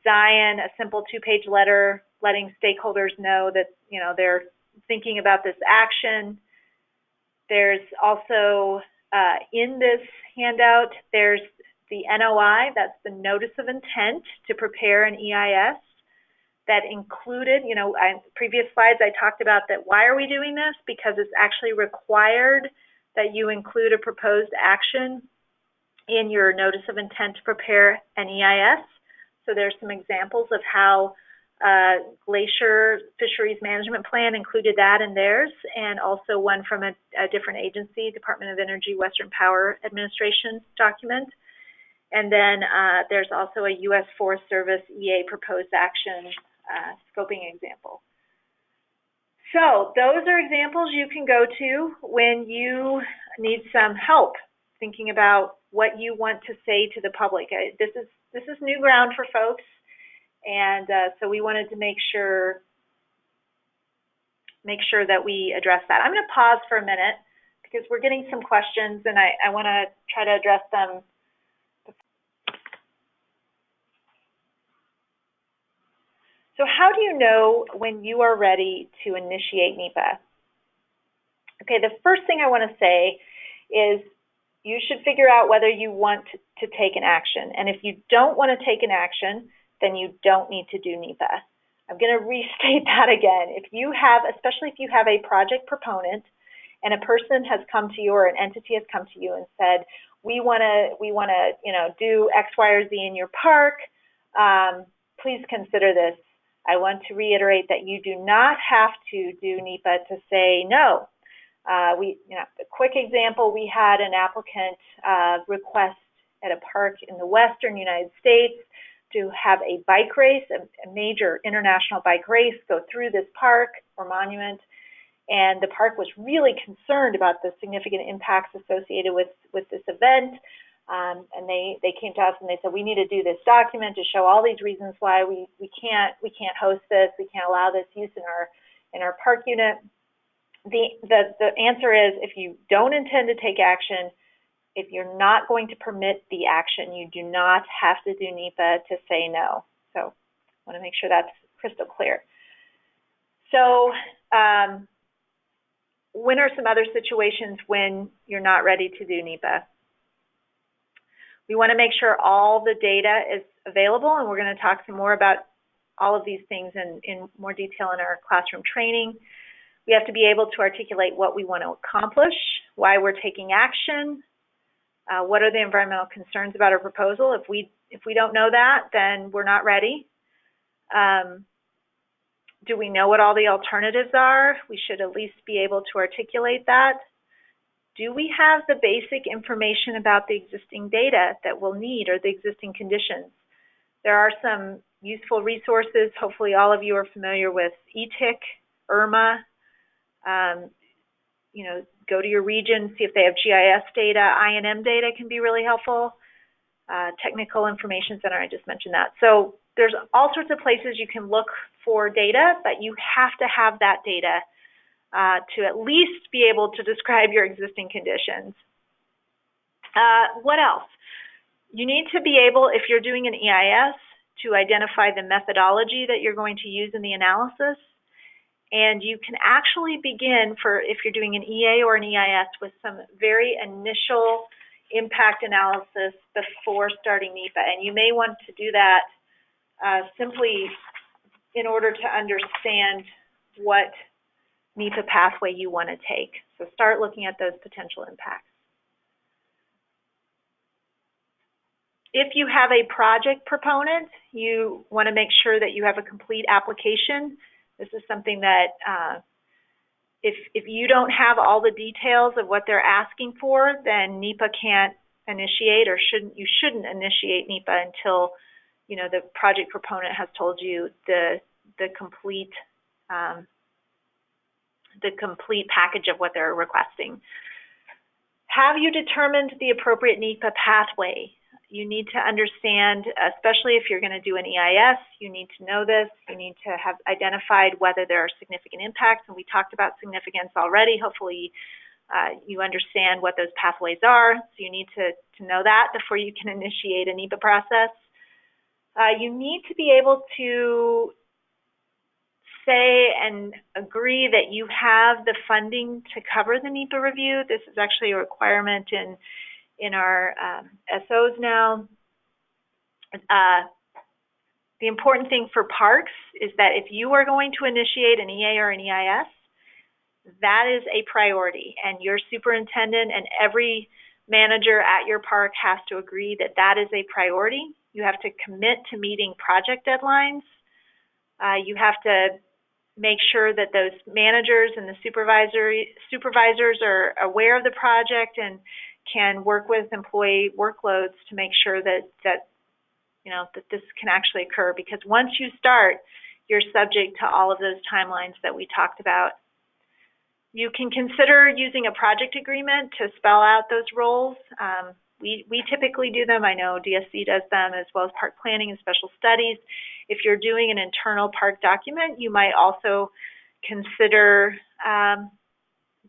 Zion, a simple 2-page letter letting stakeholders know that, you know, they're thinking about this action. There's also, in this handout, there's the NOI, that's the Notice of Intent to prepare an EIS that included, you know, previous slides I talked about that why are we doing this? Because it's actually required that you include a proposed action in your Notice of Intent to prepare an EIS. So there's some examples of how Glacier Fisheries Management Plan included that in theirs, and also one from a different agency, Department of Energy Western Power Administration document. And then there's also a U.S. Forest Service EA proposed action scoping example. So those are examples you can go to when you need some help thinking about what you want to say to the public. This is new ground for folks, and so we wanted to make sure that we address that. I'm going to pause for a minute because we're getting some questions, and I want to try to address them. So how do you know when you are ready to initiate NEPA? Okay, the first thing I want to say is you should figure out whether you want to take an action. And if you don't want to take an action, then you don't need to do NEPA. I'm going to restate that again. If you have, especially if you have a project proponent and a person has come to you or an entity has come to you and said, we want to, do X, Y, or Z in your park. Please consider this. I want to reiterate that you do not have to do NEPA to say no. A quick example, we had an applicant request at a park in the western United States to have a bike race, a major international bike race, go through this park or monument. And the park was really concerned about the significant impacts associated with this event. And they came to us and they said, we need to do this document to show all these reasons why we can't host this, we can't allow this use in our park unit. The answer is, if you don't intend to take action, if you're not going to permit the action, you do not have to do NEPA to say no. So I want to make sure that's crystal clear. So when are some other situations when you're not ready to do NEPA? We want to make sure all the data is available, and we're going to talk some more about all of these things in more detail in our classroom training. We have to be able to articulate what we want to accomplish, why we're taking action, what are the environmental concerns about our proposal. If we don't know that, then we're not ready. Do we know what all the alternatives are? We should at least be able to articulate that. Do we have the basic information about the existing data that we'll need or the existing conditions? There are some useful resources. Hopefully all of you are familiar with ETIC, IRMA. Go to your region, see if they have GIS data. I&M data can be really helpful. Technical Information Center, I just mentioned that. So there's all sorts of places you can look for data, but you have to have that data to at least be able to describe your existing conditions. What else? You need to be able, if you're doing an EIS, to identify the methodology that you're going to use in the analysis. And you can actually begin, if you're doing an EA or an EIS, with some very initial impact analysis before starting NEPA. And you may want to do that simply in order to understand what NEPA pathway you want to take. So start looking at those potential impacts. If you have a project proponent, you want to make sure that you have a complete application. This is something that if you don't have all the details of what they're asking for, then NEPA can't initiate, or you shouldn't initiate NEPA until the project proponent has told you the complete package of what they're requesting. Have you determined the appropriate NEPA pathway? You need to understand, especially if you're going to do an EIS, you need to know this. You need to have identified whether there are significant impacts, and we talked about significance already. Hopefully you understand what those pathways are, so you need to know that before you can initiate a NEPA process. You need to be able to say and agree that you have the funding to cover the NEPA review. This is actually a requirement in our SOs now. The important thing for parks is that if you are going to initiate an EA or an EIS, that is a priority, and your superintendent and every manager at your park has to agree that that is a priority. You have to commit to meeting project deadlines. You have to make sure that those managers and the supervisors are aware of the project and can work with employee workloads to make sure that this can actually occur, because once you start, you're subject to all of those timelines that we talked about. You can consider using a project agreement to spell out those roles. We typically do them. I know DSC does them, as well as park planning and special studies. If you're doing an internal park document, you might also consider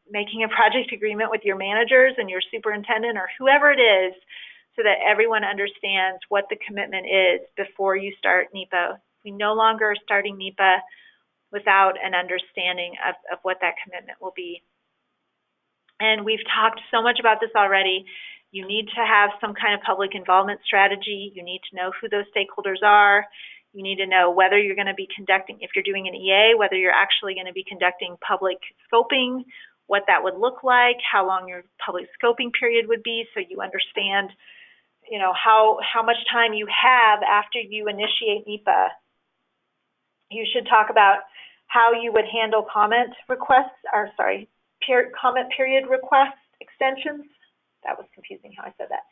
making a project agreement with your managers and your superintendent or whoever it is, so that everyone understands what the commitment is before you start NEPA. We no longer are starting NEPA without an understanding of what that commitment will be. And we've talked so much about this already. You need to have some kind of public involvement strategy. You need to know who those stakeholders are. You need to know whether you're going to be conducting, if you're doing an EA, whether you're actually going to be conducting public scoping, what that would look like, how long your public scoping period would be, so you understand, you know, how much time you have after you initiate NEPA. You should talk about how you would handle comment requests, or sorry, comment period request extensions. That was confusing how I said that.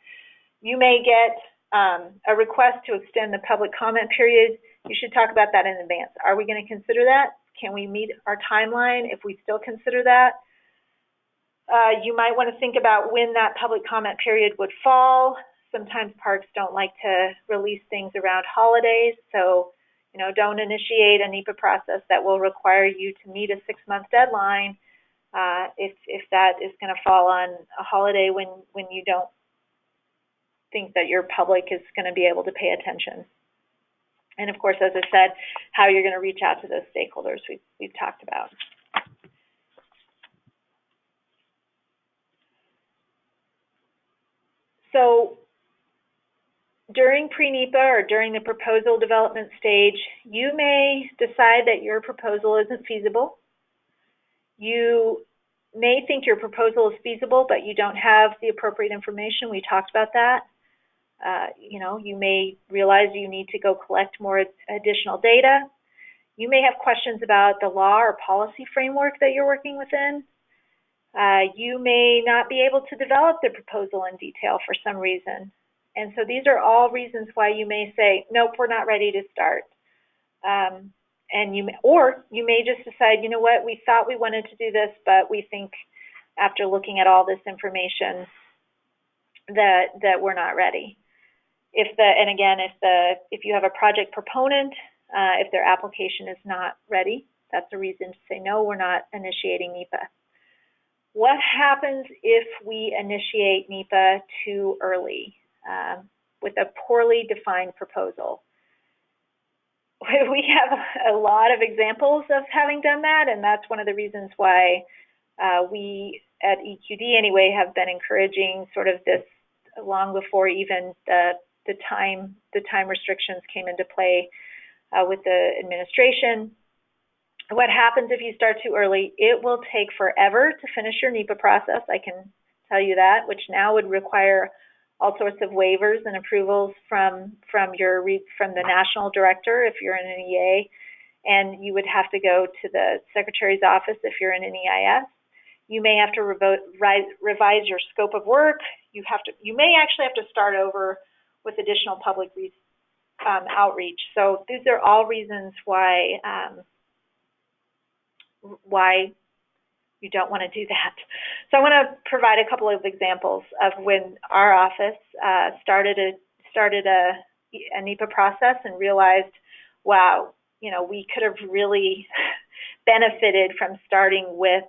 You may get a request to extend the public comment period. You should talk about that in advance. Are we going to consider that? Can we meet our timeline if we still consider that? You might want to think about when that public comment period would fall. Sometimes parks don't like to release things around holidays, so you know, don't initiate a NEPA process that will require you to meet a 6-month deadline if that is going to fall on a holiday when you don't think that your public is going to be able to pay attention. And of course, as I said, how you're going to reach out to those stakeholders we've talked about. So during pre-NEPA or during the proposal development stage, you may decide that your proposal isn't feasible. You may think your proposal is feasible, but you don't have the appropriate information. We talked about that. You know, you may realize you need to go collect more additional data. You may have questions about the law or policy framework that you're working within. You may not be able to develop the proposal in detail for some reason. And so these are all reasons why you may say, nope, we're not ready to start. And you may just decide, you know what, we thought we wanted to do this, but we think after looking at all this information that we're not ready. If you have a project proponent, if their application is not ready, that's a reason to say, no, we're not initiating NEPA. What happens if we initiate NEPA too early with a poorly defined proposal? We have a lot of examples of having done that, and that's one of the reasons why we at EQD anyway have been encouraging sort of this long before even the time restrictions came into play with the administration. What happens if you start too early? It will take forever to finish your NEPA process, I can tell you that, which now would require all sorts of waivers and approvals from the national director if you're in an EA, and you would have to go to the secretary's office if you're in an EIS. You may have to revise your scope of work. You may actually have to start over with additional public outreach. So these are all reasons why you don't want to do that. So I want to provide a couple of examples of when our office started a NEPA process and realized, wow, you know, we could have really benefited from starting with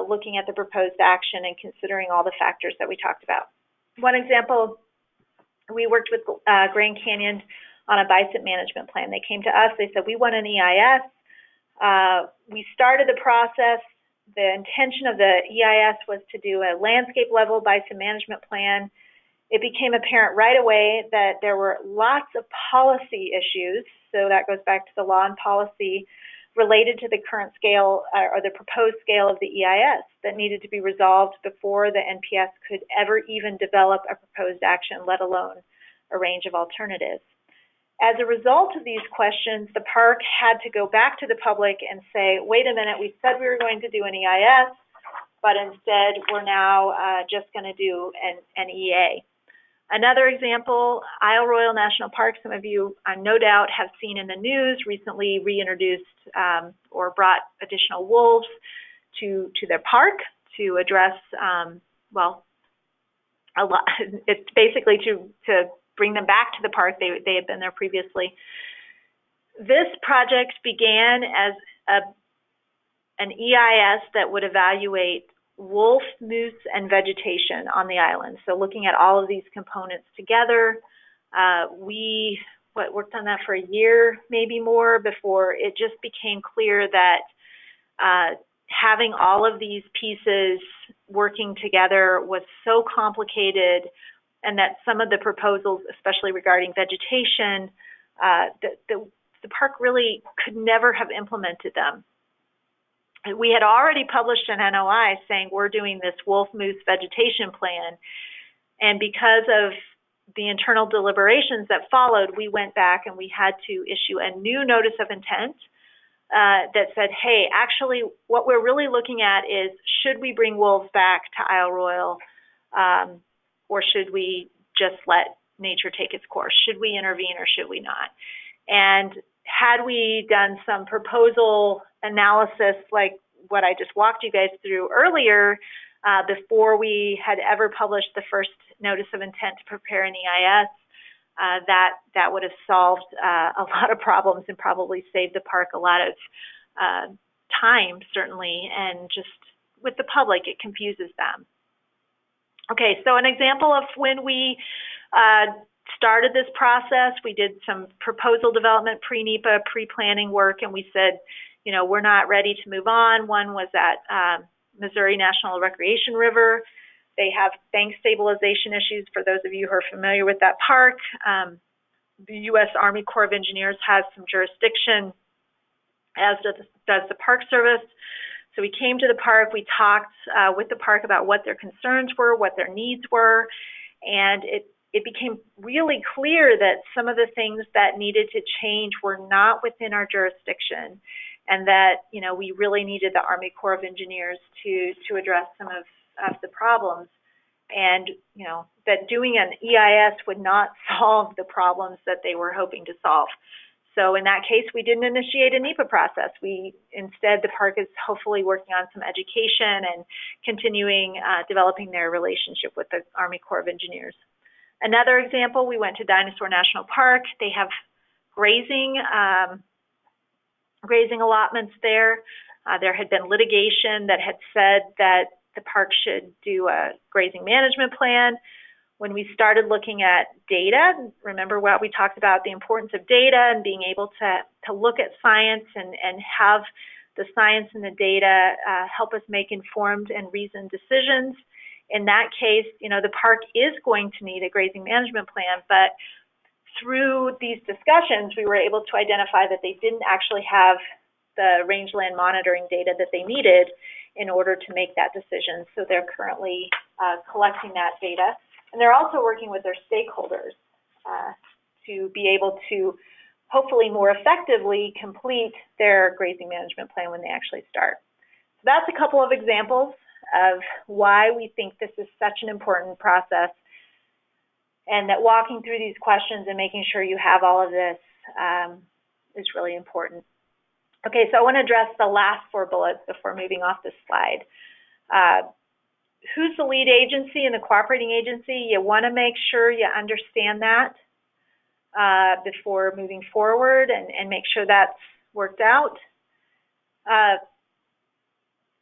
looking at the proposed action and considering all the factors that we talked about. One example, we worked with Grand Canyon on a bison management plan. They came to us, they said, we want an EIS. We started the process. The intention of the EIS was to do a landscape level bison management plan. It became apparent right away that there were lots of policy issues, so that goes back to the law and policy related to the current scale or the proposed scale of the EIS that needed to be resolved before the NPS could ever even develop a proposed action, let alone a range of alternatives. As a result of these questions, the park had to go back to the public and say, wait a minute, we said we were going to do an EIS, but instead we're now just going to do an EA. Another example, Isle Royale National Park, some of you no doubt have seen in the news, recently reintroduced or brought additional wolves to their park to address, well, a lot. It's basically to bring them back to the park. They had been there previously. This project began as an EIS that would evaluate wolf, moose, and vegetation on the island. So looking at all of these components together, we worked on that for a year, maybe more, before it just became clear that having all of these pieces working together was so complicated, and that some of the proposals, especially regarding vegetation, the park really could never have implemented them. we had already published an NOI saying we're doing this wolf moose vegetation plan, and because of the internal deliberations that followed, we went back and we had to issue a new notice of intent that said, hey, actually what we're really looking at is, should we bring wolves back to Isle Royal, or should we just let nature take its course? Should we intervene or should we not? And had we done some proposal analysis like what I just walked you guys through earlier, before we had ever published the first notice of intent to prepare an EIS, that would have solved a lot of problems and probably saved the park a lot of time, certainly, and just with the public, it confuses them. Okay, so an example of when we started this process, we did some proposal development, pre-NEPA, pre-planning work, and we said, you know, we're not ready to move on. One was at Missouri National Recreation River. They have bank stabilization issues, for those of you who are familiar with that park. The U.S. Army Corps of Engineers has some jurisdiction, as does the Park Service. So we came to the park, we talked with the park about what their concerns were, what their needs were, and it became really clear that some of the things that needed to change were not within our jurisdiction, and that, you know, we really needed the Army Corps of Engineers to address some of the problems, and, you know, that doing an EIS would not solve the problems that they were hoping to solve. So in that case, we didn't initiate a NEPA process. Instead, the park is hopefully working on some education and continuing developing their relationship with the Army Corps of Engineers. Another example, we went to Dinosaur National Park. They have grazing allotments there. There had been litigation that had said that the park should do a grazing management plan. When we started looking at data, remember what we talked about, the importance of data and being able to look at science and have the science and the data help us make informed and reasoned decisions. In that case, you know, the park is going to need a grazing management plan, but through these discussions, we were able to identify that they didn't actually have the rangeland monitoring data that they needed in order to make that decision. So they're currently collecting that data. And they're also working with their stakeholders to be able to hopefully more effectively complete their grazing management plan when they actually start. So that's a couple of examples of why we think this is such an important process, and that walking through these questions and making sure you have all of this is really important. Okay, so I want to address the last 4 bullets before moving off this slide. Who's the lead agency and the cooperating agency? You want to make sure you understand that before moving forward and make sure that's worked out.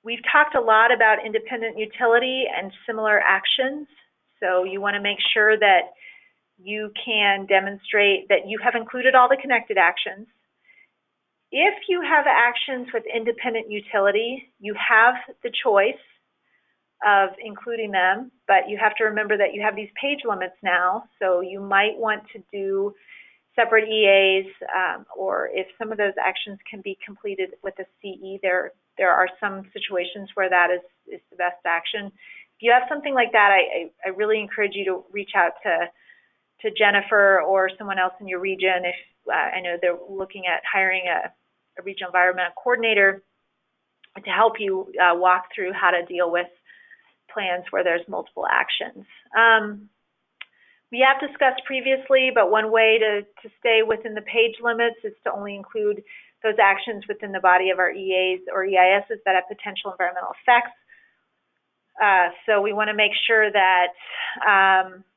We've talked a lot about independent utility and similar actions. So you want to make sure that you can demonstrate that you have included all the connected actions. If you have actions with independent utility, you have the choice of including them, but you have to remember that you have these page limits now, so you might want to do separate EAs, or if some of those actions can be completed with a CE, there are some situations where that is the best action. If you have something like that, I really encourage you to reach out to Jennifer or someone else in your region. If I know they're looking at hiring a regional environmental coordinator to help you walk through how to deal with plans where there's multiple actions. We have discussed previously, but one way to stay within the page limits is to only include those actions within the body of our EAs or EISs that have potential environmental effects. So we want to make sure that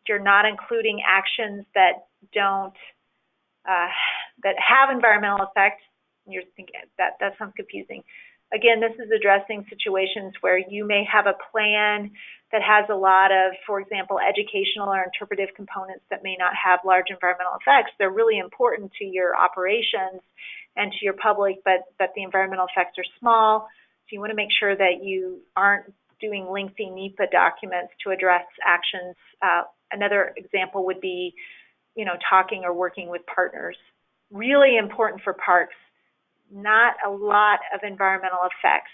you're not including actions that don't that have environmental effects. You're thinking that sounds confusing. Again, this is addressing situations where you may have a plan that has a lot of, for example, educational or interpretive components that may not have large environmental effects. They're really important to your operations and to your public, but the environmental effects are small. So you want to make sure that you aren't doing lengthy NEPA documents to address actions. Another example would be, you know, talking or working with partners. Really important for parks. Not a lot of environmental effects.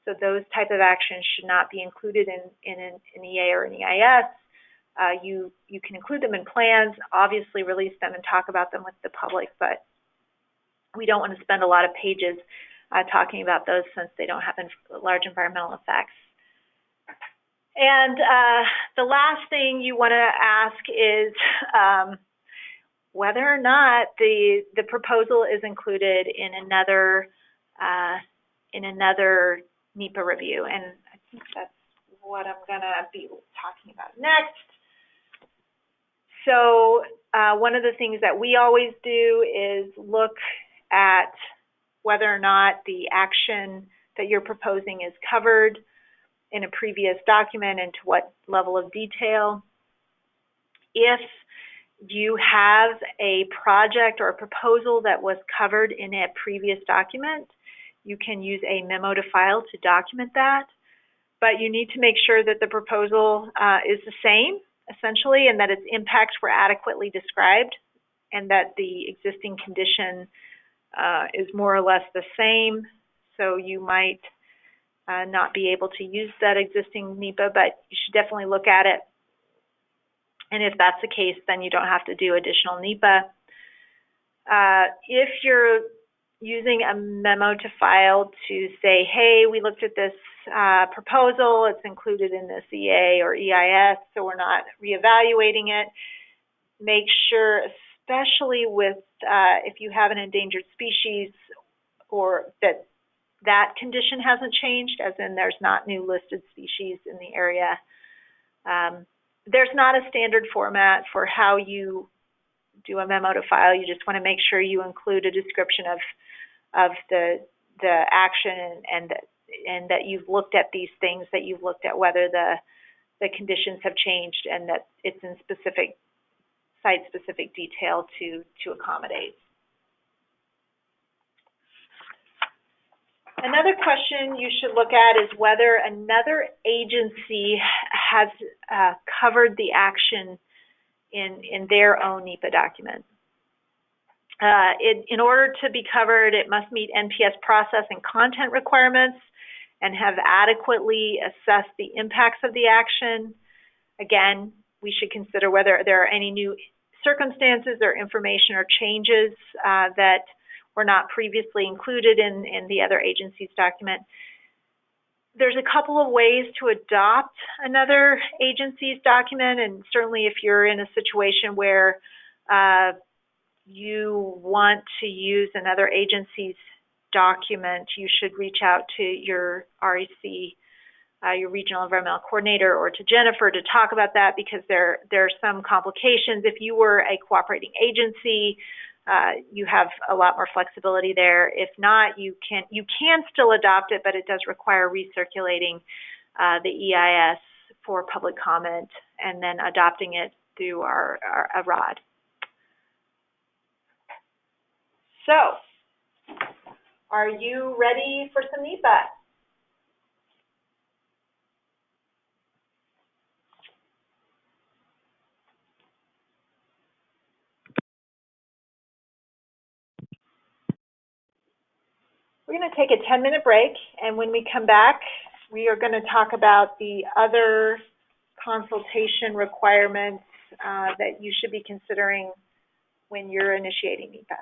So those type of actions should not be included in an EA or an EIS. You can include them in plans, obviously release them and talk about them with the public, but we don't want to spend a lot of pages talking about those since they don't have large environmental effects. And the last thing you want to ask is whether or not the proposal is included in another NEPA review, and I think that's what I'm going to be talking about next. So one of the things that we always do is look at whether or not the action that you're proposing is covered in a previous document and to what level of detail. If you have a project or a proposal that was covered in a previous document, you can use a memo to file to document that, but you need to make sure that the proposal is the same, essentially, and that its impacts were adequately described, and that the existing condition is more or less the same. So you might not be able to use that existing NEPA, but you should definitely look at it. And if that's the case, then you don't have to do additional NEPA. If you're using a memo to file to say, hey, we looked at this proposal, it's included in this EA or EIS, so we're not reevaluating it, make sure, especially with if you have an endangered species, or that condition hasn't changed, as in there's not new listed species in the area. There's not a standard format for how you do a memo to file. You just want to make sure you include a description of the action and that you've looked at these things, that you've looked at whether the conditions have changed, and that it's in site-specific detail to accommodate. Another question you should look at is whether another agency has covered the action in their own NEPA document. In order to be covered, it must meet NPS process and content requirements and have adequately assessed the impacts of the action. Again, we should consider whether there are any new circumstances or information or changes that were not previously included in the other agency's document. There's a couple of ways to adopt another agency's document, and certainly if you're in a situation where you want to use another agency's document, you should reach out to your REC, your Regional Environmental Coordinator, or to Jennifer to talk about that, because there are some complications. If you were a cooperating agency, you have a lot more flexibility there. If not, you can still adopt it, but it does require recirculating the EIS for public comment and then adopting it through our ROD. So, are you ready for some NEPA? We're going to take a 10-minute break, and when we come back, we are going to talk about the other consultation requirements that you should be considering when you're initiating NEPA.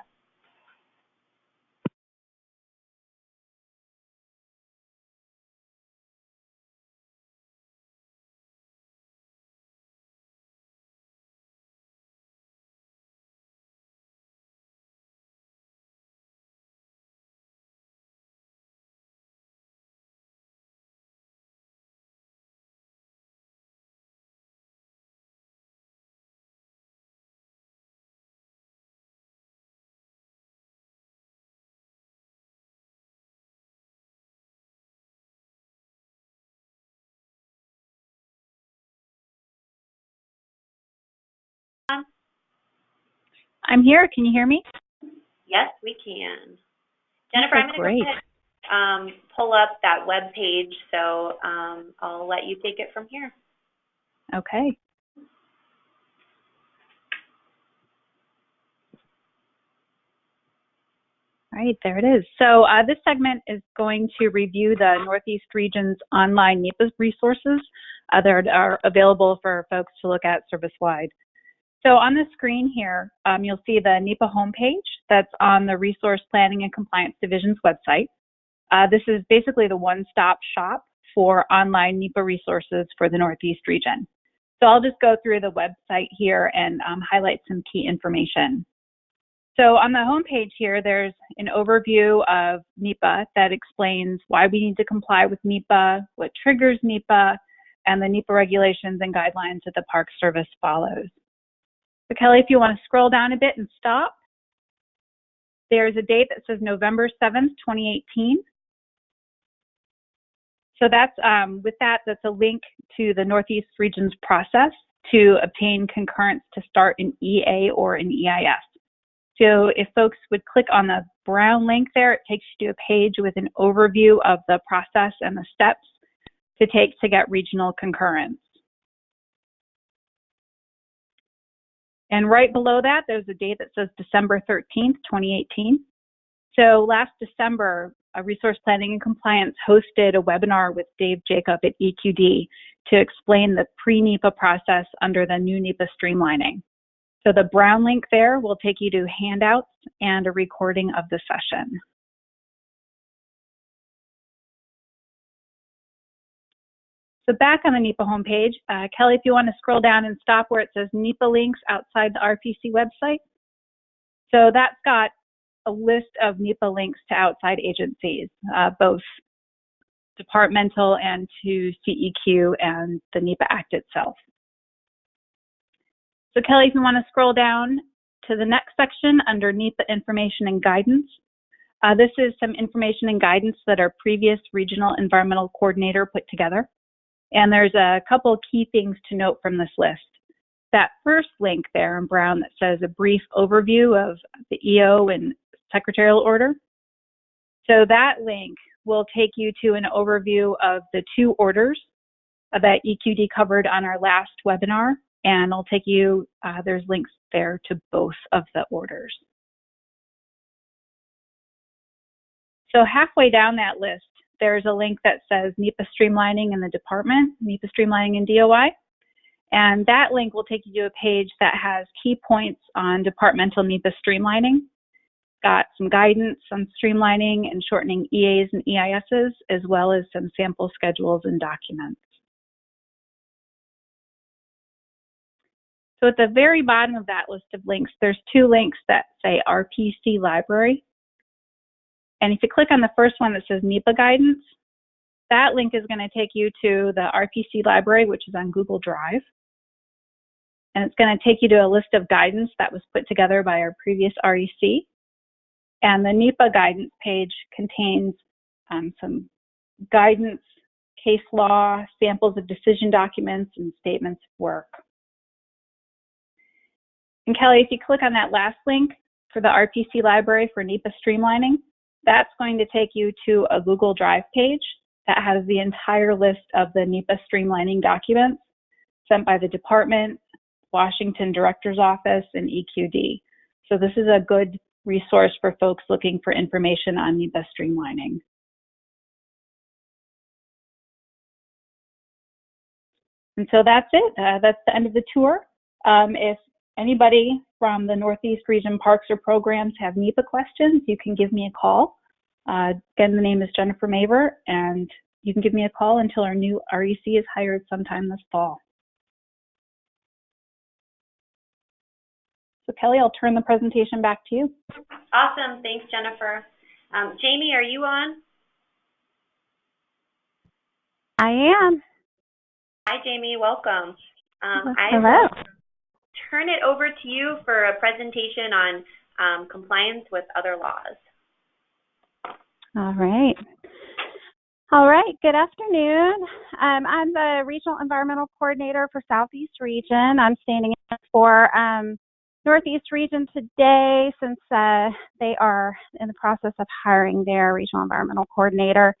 I'm here. Can you hear me? Yes, we can. Jennifer, I'm going to go ahead and pull up that web page, so I'll let you take it from here. Okay. right, there it is. So this segment is going to review the Northeast region's online NEPA resources that are available for folks to look at service-wide. So on the screen here, you'll see the NEPA homepage that's on the Resource Planning and Compliance Division's website. This is basically the one-stop shop for online NEPA resources for the Northeast region. So I'll just go through the website here and highlight some key information. So on the homepage here, there's an overview of NEPA that explains why we need to comply with NEPA, what triggers NEPA, and the NEPA regulations and guidelines that the Park Service follows. So Kelly, if you want to scroll down a bit and stop, there's a date that says November 7th, 2018. So that's, that's a link to the Northeast region's process to obtain concurrence to start an EA or an EIS. So if folks would click on the brown link there, it takes you to a page with an overview of the process and the steps to take to get regional concurrence. And right below that, there's a date that says December 13th, 2018. So last December, Resource Planning and Compliance hosted a webinar with Dave Jacob at EQD to explain the pre-NEPA process under the new NEPA streamlining. So the brown link there will take you to handouts and a recording of the session. So back on the NEPA homepage, Kelly, if you want to scroll down and stop where it says NEPA links outside the RPC website. So that's got a list of NEPA links to outside agencies, both departmental and to CEQ and the NEPA Act itself. So Kelly, if you want to scroll down to the next section under NEPA information and guidance, this is some information and guidance that our previous regional environmental coordinator put together. And there's a couple key things to note from this list. That first link there in brown that says a brief overview of the EO and secretarial order. So that link will take you to an overview of the two orders that EQD covered on our last webinar. And I'll take you, there's links there to both of the orders. So halfway down that list, there's a link that says NEPA streamlining in the department, NEPA streamlining in DOI. And that link will take you to a page that has key points on departmental NEPA streamlining. Got some guidance on streamlining and shortening EAs and EISs, as well as some sample schedules and documents. So at the very bottom of that list of links, there's two links that say RPC Library. And if you click on the first one that says NEPA Guidance, that link is going to take you to the RPC Library, which is on Google Drive. And it's going to take you to a list of guidance that was put together by our previous REC. And the NEPA Guidance page contains some guidance, case law, samples of decision documents, and statements of work. And Kelly, if you click on that last link for the RPC Library for NEPA streamlining, that's going to take you to a Google Drive page that has the entire list of the NEPA streamlining documents sent by the department, Washington Director's Office, and EQD. So this is a good resource for folks looking for information on NEPA streamlining. And so that's it. That's the end of the tour. If anybody from the Northeast Region Parks or Programs have NEPA questions, you can give me a call. Again, the name is Jennifer Maver, and you can give me a call until our new REC is hired sometime this fall. So Kelly, I'll turn the presentation back to you. Awesome, thanks Jennifer. Jamie, are you on? I am. Hi Jamie, welcome. Hello. I will turn it over to you for a presentation on compliance with other laws. All right. All right, good afternoon. I'm the Regional Environmental Coordinator for Southeast Region. I'm standing in for Northeast Region today since they are in the process of hiring their Regional Environmental Coordinator.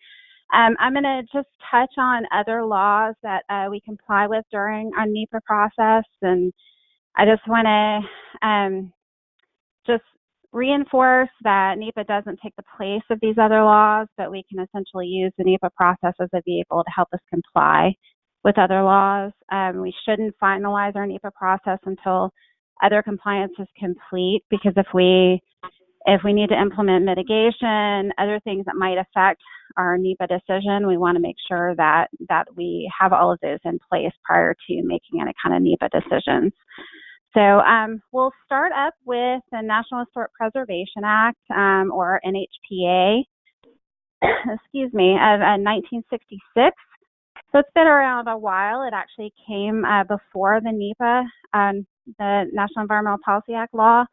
I'm going to just touch on other laws that we comply with during our NEPA process, and I just want to just reinforce that NEPA doesn't take the place of these other laws, but we can essentially use the NEPA process as a vehicle to help us comply with other laws. We shouldn't finalize our NEPA process until other compliance is complete, because if we need to implement mitigation, other things that might affect our NEPA decision, we want to make sure that we have all of those in place prior to making any kind of NEPA decisions. So we'll start up with the National Historic Preservation Act, or NHPA, excuse me, of 1966. So it's been around a while. It actually came before the NEPA, the National Environmental Policy Act law,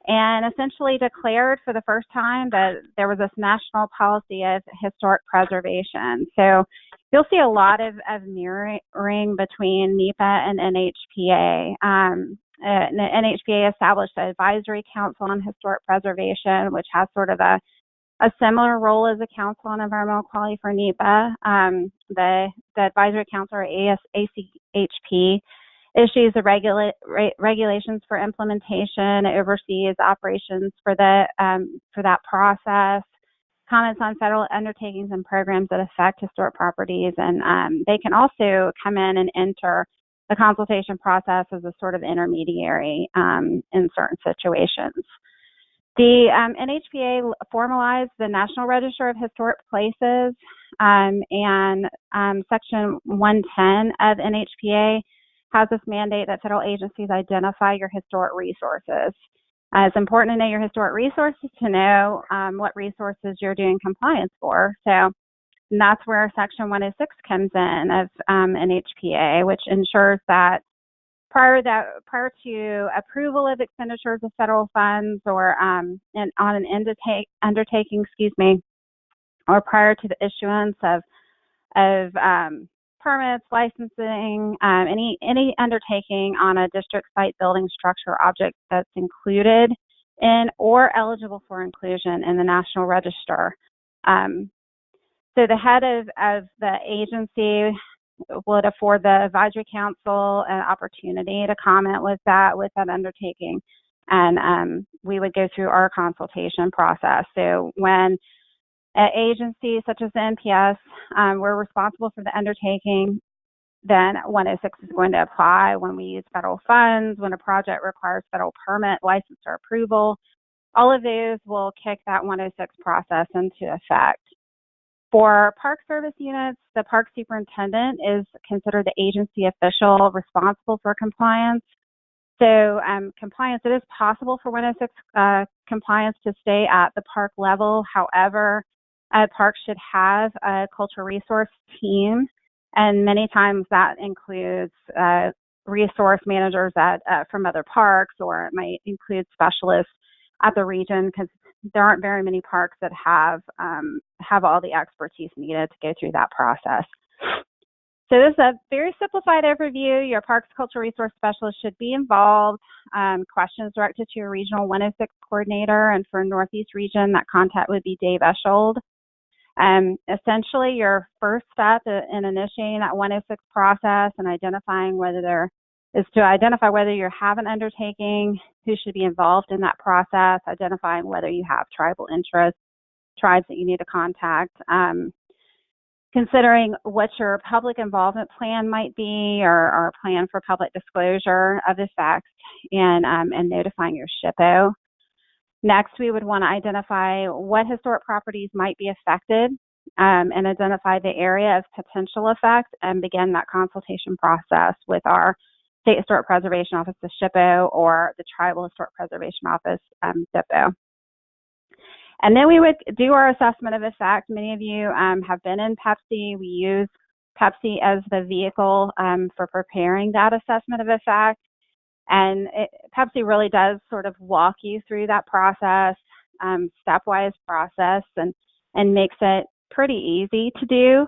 and essentially declared for the first time that there was this national policy of historic preservation. So you'll see a lot of mirroring between NEPA and NHPA. The NHPA established an advisory council on historic preservation, which has sort of a similar role as a council on environmental quality for NEPA. The advisory council, or ACHP, issues the regulations for implementation. It oversees operations for that process, comments on federal undertakings and programs that affect historic properties, and they can also come in and enter the consultation process as a sort of intermediary in certain situations. The NHPA formalized the National Register of Historic Places, and Section 110 of NHPA has this mandate that federal agencies identify your historic resources. It's important to know your historic resources to know what resources you're doing compliance for. So that's where Section 106 comes in of NHPA, which ensures that prior to approval of expenditures of federal funds, or on an undertaking, or prior to the issuance of permits, licensing, any undertaking on a district site, building, structure, or object that's included in or eligible for inclusion in the National Register. So the head of the agency would afford the advisory council an opportunity to comment with that undertaking, and we would go through our consultation process. So when an agency such as the NPS, we're responsible for the undertaking, then 106 is going to apply. When we use federal funds, when a project requires federal permit, license, or approval, all of those will kick that 106 process into effect. For Park Service units, the park superintendent is considered the agency official responsible for compliance. So compliance, it is possible for 106 compliance to stay at the park level. However, parks should have a cultural resource team, and many times that includes resource managers from other parks, or it might include specialists at the region, because there aren't very many parks that have all the expertise needed to go through that process. So this is a very simplified overview. Your parks cultural resource specialist should be involved. Questions directed to your regional 106 coordinator, and for Northeast region, that contact would be Dave Eschold. Essentially, your first step in initiating that 106 process and identifying whether you have an undertaking, who should be involved in that process, identifying whether you have tribal interests, tribes that you need to contact, considering what your public involvement plan might be, or plan for public disclosure of effects, and notifying your SHPO. Next, we would want to identify what historic properties might be affected, and identify the area of potential effect, and begin that consultation process with our State Historic Preservation Office, the SHPO, or the Tribal Historic Preservation Office, DIPO. And then we would do our assessment of effect. Many of you have been in PEPC. We use PEPC as the vehicle for preparing that assessment of effect. And PEPC really does sort of walk you through that process, stepwise process, and makes it pretty easy to do.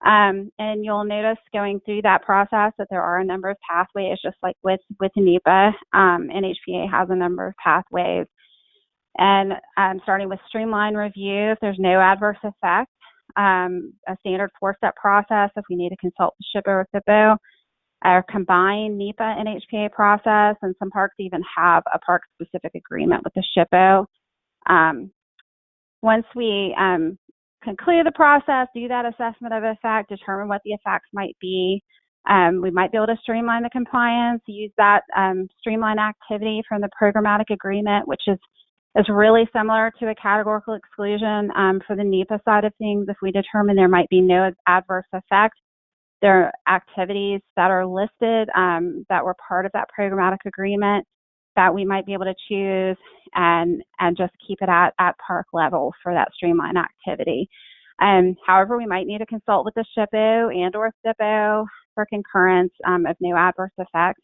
And you'll notice going through that process that there are a number of pathways, just like with NEPA. NHPA has a number of pathways. And starting with streamline review, if there's no adverse effect, a standard 4-step process if we need to consult the SHPO or FIPO. or combined NEPA and HPA process, and some parks even have a park-specific agreement with the SHPO. Once we conclude the process, do that assessment of effect, determine what the effects might be, we might be able to streamline the compliance, use that streamline activity from the programmatic agreement, which is really similar to a categorical exclusion for the NEPA side of things. If we determine there might be no adverse effect, there are activities that are listed that were part of that programmatic agreement that we might be able to choose and just keep it at park level for that streamline activity. However, we might need to consult with the SHPO and or SIPO for concurrence of no adverse effect.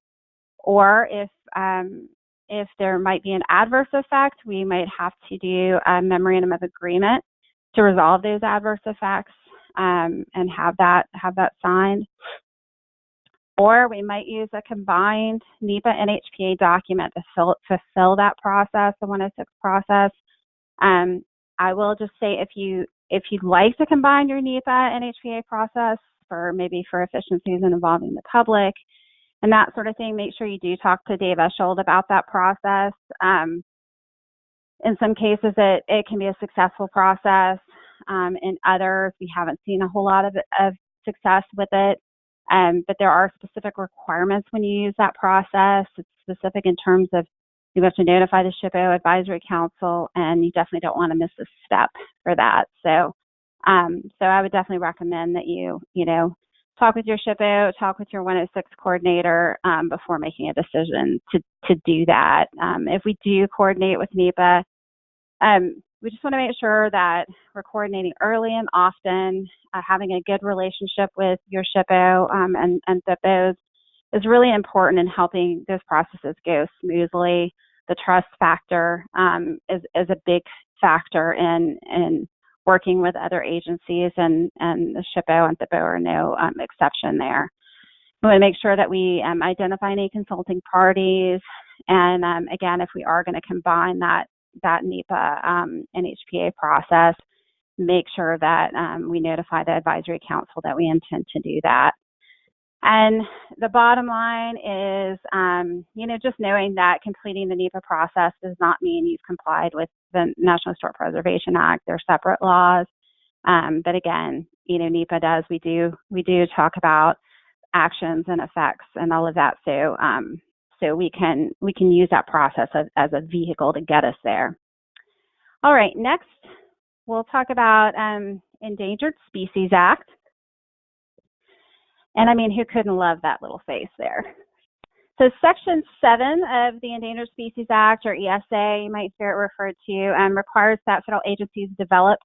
Or if there might be an adverse effect, we might have to do a memorandum of agreement to resolve those adverse effects and have that signed. Or we might use a combined NEPA and HPA document to fulfill that process, the 106 process. I will just say if you'd like to combine your NEPA and HPA process for efficiencies and involving the public and that sort of thing, make sure you do talk to Dave Eschold about that process. In some cases, it can be a successful process. In others, we haven't seen a whole lot of success with it. But there are specific requirements when you use that process. It's specific in terms of you have to notify the SHPO Advisory Council, and you definitely don't want to miss a step for that. So I would definitely recommend that you talk with your SHPO, talk with your 106 coordinator before making a decision to do that. If we do coordinate with NEPA, we just want to make sure that we're coordinating early and often. Having a good relationship with your SHPO and SIPOs is really important in helping those processes go smoothly. The trust factor is a big factor in working with other agencies, and the SHPO and SIPO are no exception there. We want to make sure that we identify any consulting parties, and again, if we are going to combine that NEPA and HPA process, make sure that we notify the advisory council that we intend to do that. And the bottom line is, just knowing that completing the NEPA process does not mean you've complied with the National Historic Preservation Act. They're separate laws. But again, NEPA does. We do talk about actions and effects and all of that. So we can use that process as a vehicle to get us there. All right, next we'll talk about Endangered Species Act. And I mean, who couldn't love that little face there? So Section 7 of the Endangered Species Act, or ESA, you might hear it referred to, requires that federal agencies develop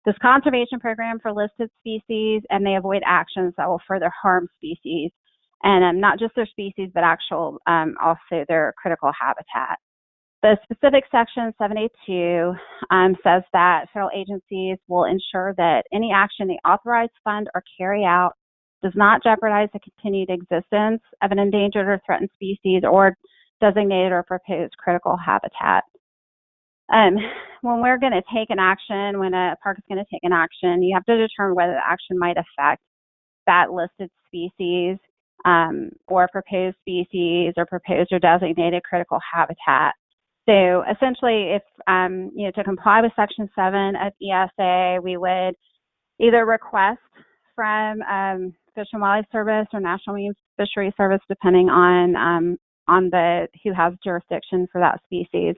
this conservation program for listed species, and they avoid actions that will further harm species, and not just their species, but also their critical habitat. The specific Section 7A2 says that federal agencies will ensure that any action they authorize, fund, or carry out does not jeopardize the continued existence of an endangered or threatened species or designated or proposed critical habitat. When we're going to take an action, when a park is going to take an action, you have to determine whether the action might affect that listed species or proposed species or proposed or designated critical habitat. So essentially, if to comply with Section 7 of ESA, we would either request from Fish and Wildlife Service or National Marine Fisheries Service, depending on who has jurisdiction for that species.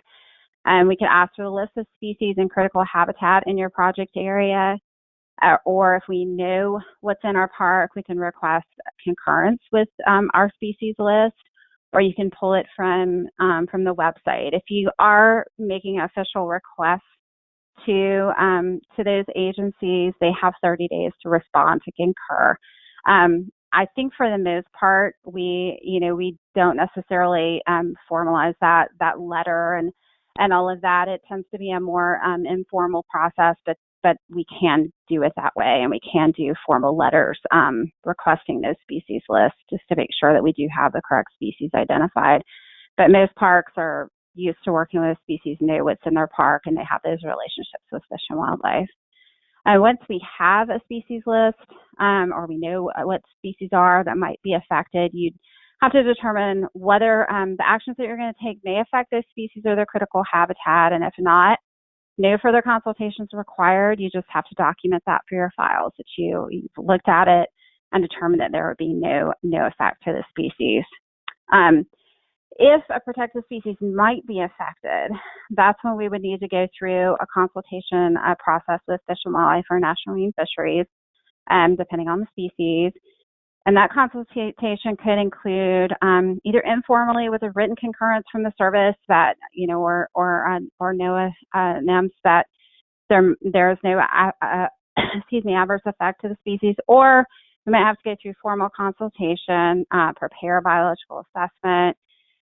We can ask for the list of species and critical habitat in your project area, or if we know what's in our park, we can request concurrence with our species list, or you can pull it from the website. If you are making an official request to those agencies, they have 30 days to respond to concur. I think for the most part, we don't necessarily formalize that letter and all of that. It tends to be a more informal process, but we can do it that way, and we can do formal letters requesting those species lists just to make sure that we do have the correct species identified. But most parks are used to working with species, know what's in their park, and they have those relationships with Fish and Wildlife. Once we have a species list, or we know what species are that might be affected, you'd have to determine whether the actions that you're going to take may affect those species or their critical habitat, and if not, no further consultations required. You just have to document that for your files, that you've looked at it and determined that there would be no effect to the species. If a protected species might be affected, that's when we would need to go through a consultation process with Fish and Wildlife or National Marine Fisheries, depending on the species. And that consultation could include either informally with a written concurrence from the service that, or NOAA NEMS that there's no adverse effect to the species, or we might have to go through formal consultation, prepare a biological assessment,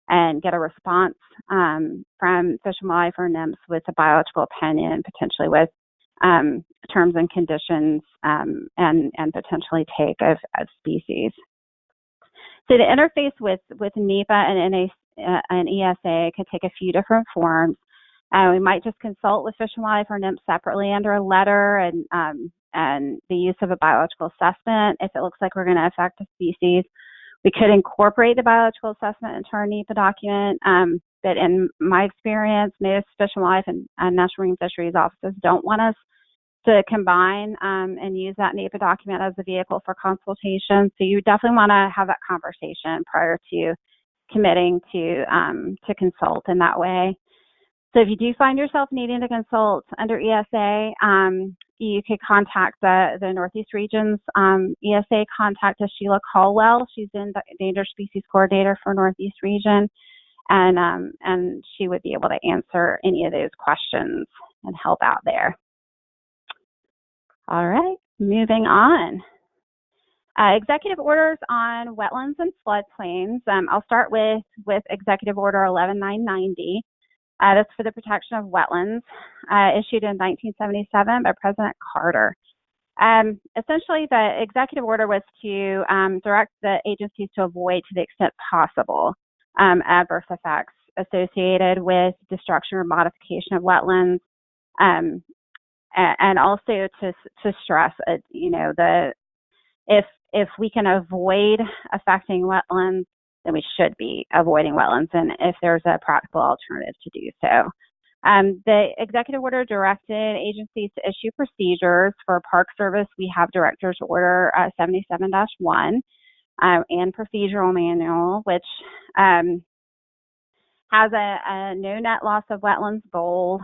and get a response from Fish and Wildlife or NIMS with a biological opinion, potentially with terms and conditions, and potentially take of species. So the interface with NEPA and ESA could take a few different forms. We might just consult with Fish and Wildlife or NIMS separately under a letter and the use of a biological assessment if it looks like we're going to affect a species. We could incorporate the biological assessment into our NEPA document, but in my experience, most Fish and Wildlife and National Marine Fisheries offices don't want us to combine and use that NEPA document as a vehicle for consultation. So you definitely want to have that conversation prior to committing to consult in that way. So if you do find yourself needing to consult under ESA, you could contact the Northeast Region's ESA contact is Sheila Caldwell. She's the Endangered Species Coordinator for Northeast Region, and she would be able to answer any of those questions and help out there. All right, moving on. Executive orders on wetlands and floodplains. I'll start with Executive Order 11990. That's for the protection of wetlands, issued in 1977 by President Carter. Essentially, the executive order was to direct the agencies to avoid, to the extent possible, adverse effects associated with destruction or modification of wetlands, and also to stress, if we can avoid affecting wetlands, then we should be avoiding wetlands, and if there's a practical alternative to do so. The executive order directed agencies to issue procedures. For Park Service, we have Director's Order 77-1 and Procedural Manual, which has a no net loss of wetlands goal.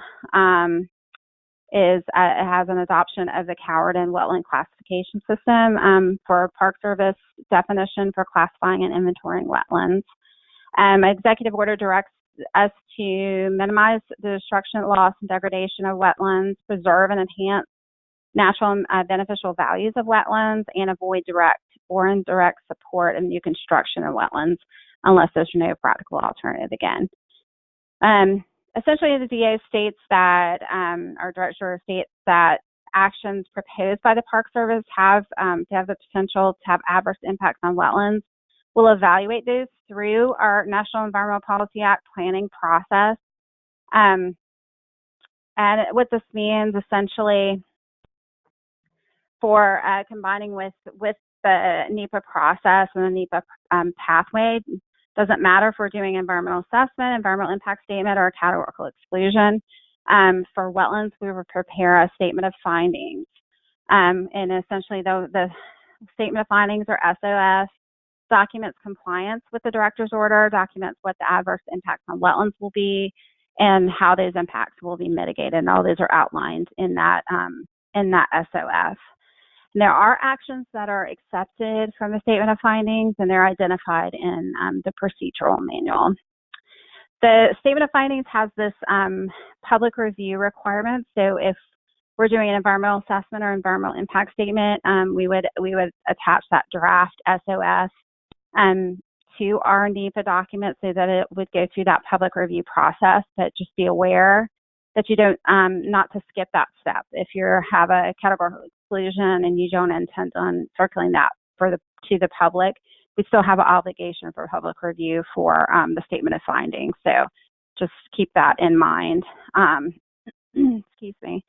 It has an adoption of the Coward and Wetland Classification System for Park Service definition for classifying and inventorying wetlands. Executive order directs us to minimize the destruction, loss, and degradation of wetlands, preserve and enhance natural and beneficial values of wetlands, and avoid direct or indirect support and new construction of wetlands unless there's no practical alternative again. Essentially, the DO states that, our director states that actions proposed by the Park Service have the potential to have adverse impacts on wetlands. We'll evaluate those through our National Environmental Policy Act planning process. And what this means, essentially, for combining with the NEPA process and the NEPA pathway, doesn't matter if we're doing environmental assessment, environmental impact statement, or a categorical exclusion. For wetlands, we will prepare a statement of findings. And essentially, the statement of findings, or SOF, documents compliance with the director's order, documents what the adverse impacts on wetlands will be, and how those impacts will be mitigated. And all those are outlined in that SOF. And there are actions that are accepted from the statement of findings, and they're identified in the procedural manual. The statement of findings has this public review requirement. So if we're doing an environmental assessment or environmental impact statement, we would attach that draft SOS to our NEPA document so that it would go through that public review process. But just be aware that you don't, not to skip that step. If you have a categorical exclusion and you don't intend on circulating that to the public, we still have an obligation for public review for the statement of findings. So just keep that in mind. Excuse me.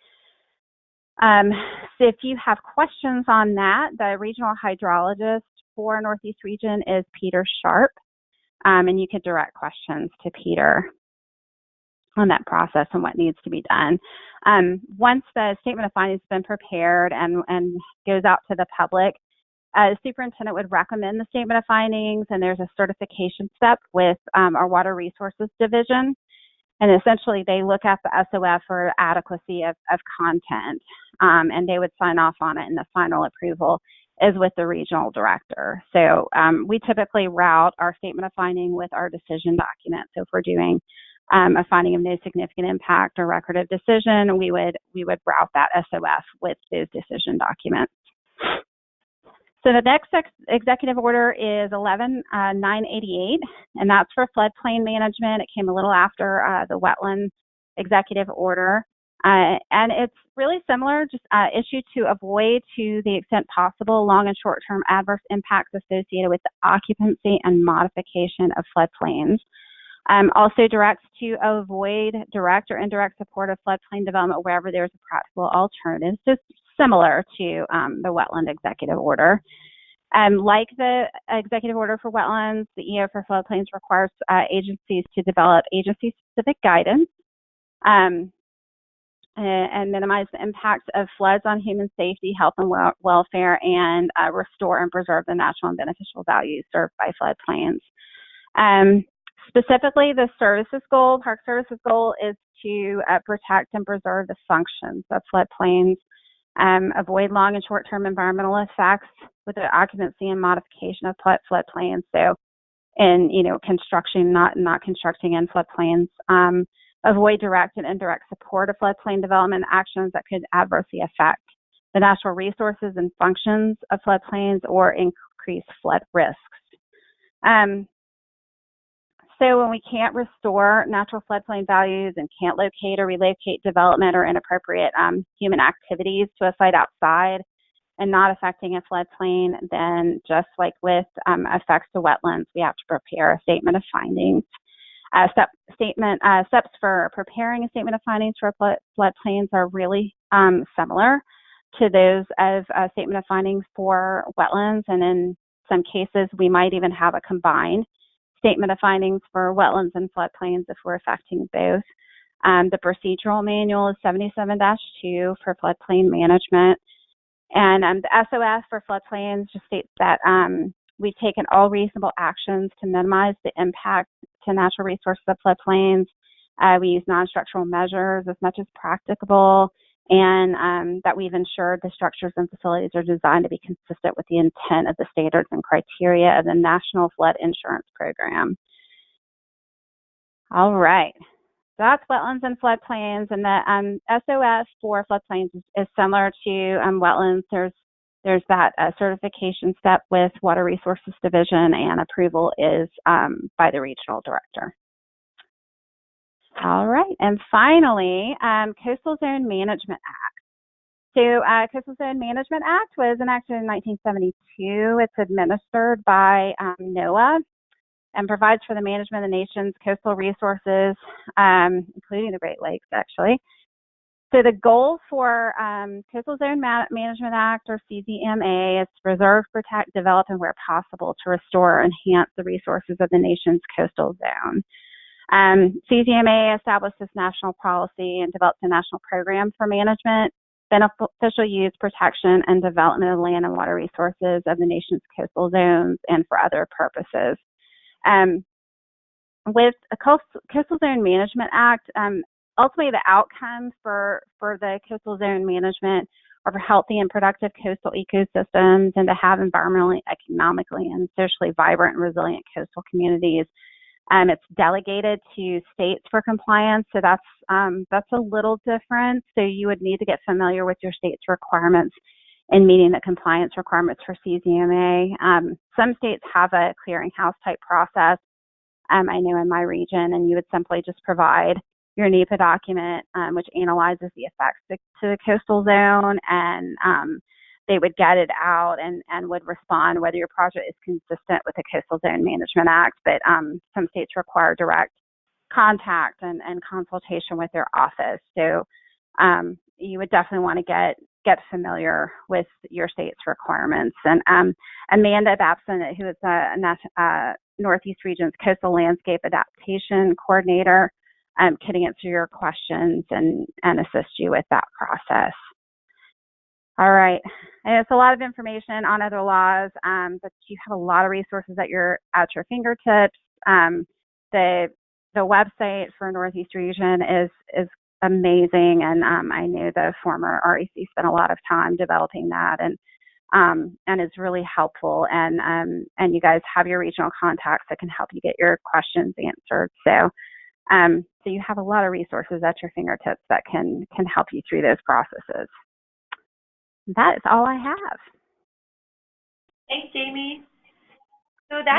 So if you have questions on that, the regional hydrologist for Northeast Region is Peter Sharp, and you can direct questions to Peter on that process and what needs to be done. Once the statement of findings has been prepared and goes out to the public, the superintendent would recommend the statement of findings, and there's a certification step with our Water Resources Division. And essentially, they look at the SOF for adequacy of content, and they would sign off on it, and the final approval is with the regional director. So we typically route our statement of finding with our decision document. So if we're doing a finding of no significant impact or record of decision, we would route that SOF with those decision documents. So the next executive order is 11-988, and that's for floodplain management. It came a little after the wetland executive order. And it's really similar, just issued to avoid, to the extent possible, long and short-term adverse impacts associated with the occupancy and modification of floodplains. Also directs to avoid direct or indirect support of floodplain development wherever there's a practical alternative. So similar to the wetland executive order. Like the executive order for wetlands, the EO for floodplains requires agencies to develop agency-specific guidance and minimize the impacts of floods on human safety, health, and welfare, and restore and preserve the natural and beneficial values served by floodplains. Specifically, the services goal, Park Services goal, is to protect and preserve the functions of floodplains, avoid long and short-term environmental effects with the occupancy and modification of floodplains. So, in construction, not constructing in floodplains. Avoid direct and indirect support of floodplain development actions that could adversely affect the natural resources and functions of floodplains or increase flood risks. So when we can't restore natural floodplain values and can't locate or relocate development or inappropriate human activities to a site outside and not affecting a floodplain, then just like with effects to wetlands, we have to prepare a statement of findings. Steps for preparing a statement of findings for floodplains are really similar to those of a statement of findings for wetlands, and in some cases, we might even have a combined statement of findings for wetlands and floodplains if we're affecting both. The procedural manual is 77-2 for floodplain management. And the SOF for floodplains just states that we've taken all reasonable actions to minimize the impact to natural resources of floodplains. We use non-structural measures as much as practicable, and that we've ensured the structures and facilities are designed to be consistent with the intent of the standards and criteria of the National Flood Insurance Program. All right, so that's wetlands and floodplains, and the SOF for floodplains is similar to wetlands. There's that certification step with Water Resources Division, and approval is by the regional director. All right, and finally, Coastal Zone Management Act. So Coastal Zone Management Act was enacted in 1972. It's administered by NOAA and provides for the management of the nation's coastal resources, including the Great Lakes, actually. So the goal for Coastal Zone Management Act, or CZMA, is to preserve, protect, develop, and where possible to restore or enhance the resources of the nation's coastal zone. CZMA established this national policy and developed a national program for management, beneficial use, protection, and development of land and water resources of the nation's coastal zones and for other purposes. With a Coastal Zone Management Act, ultimately the outcomes for the coastal zone management are for healthy and productive coastal ecosystems and to have environmentally, economically, and socially vibrant and resilient coastal communities. It's delegated to states for compliance, so that's a little different. So you would need to get familiar with your state's requirements in meeting the compliance requirements for CZMA. Some states have a clearinghouse type process. I know in my region, and you would simply just provide your NEPA document, which analyzes the effects to the coastal zone, and they would get it out and would respond whether your project is consistent with the Coastal Zone Management Act. But some states require direct contact and consultation with their office. So you would definitely want to get get familiar with your state's requirements. And Amanda Babson, who is a Northeast Region's Coastal Landscape Adaptation Coordinator, can answer your questions and assist you with that process. All right, and it's a lot of information on other laws, but you have a lot of resources at your fingertips. The website for Northeast Region is amazing, and I know the former REC spent a lot of time developing that, and is really helpful. And you guys have your regional contacts that can help you get your questions answered. So you have a lot of resources at your fingertips that can help you through those processes. That is all I have. Thanks, Jamie. So that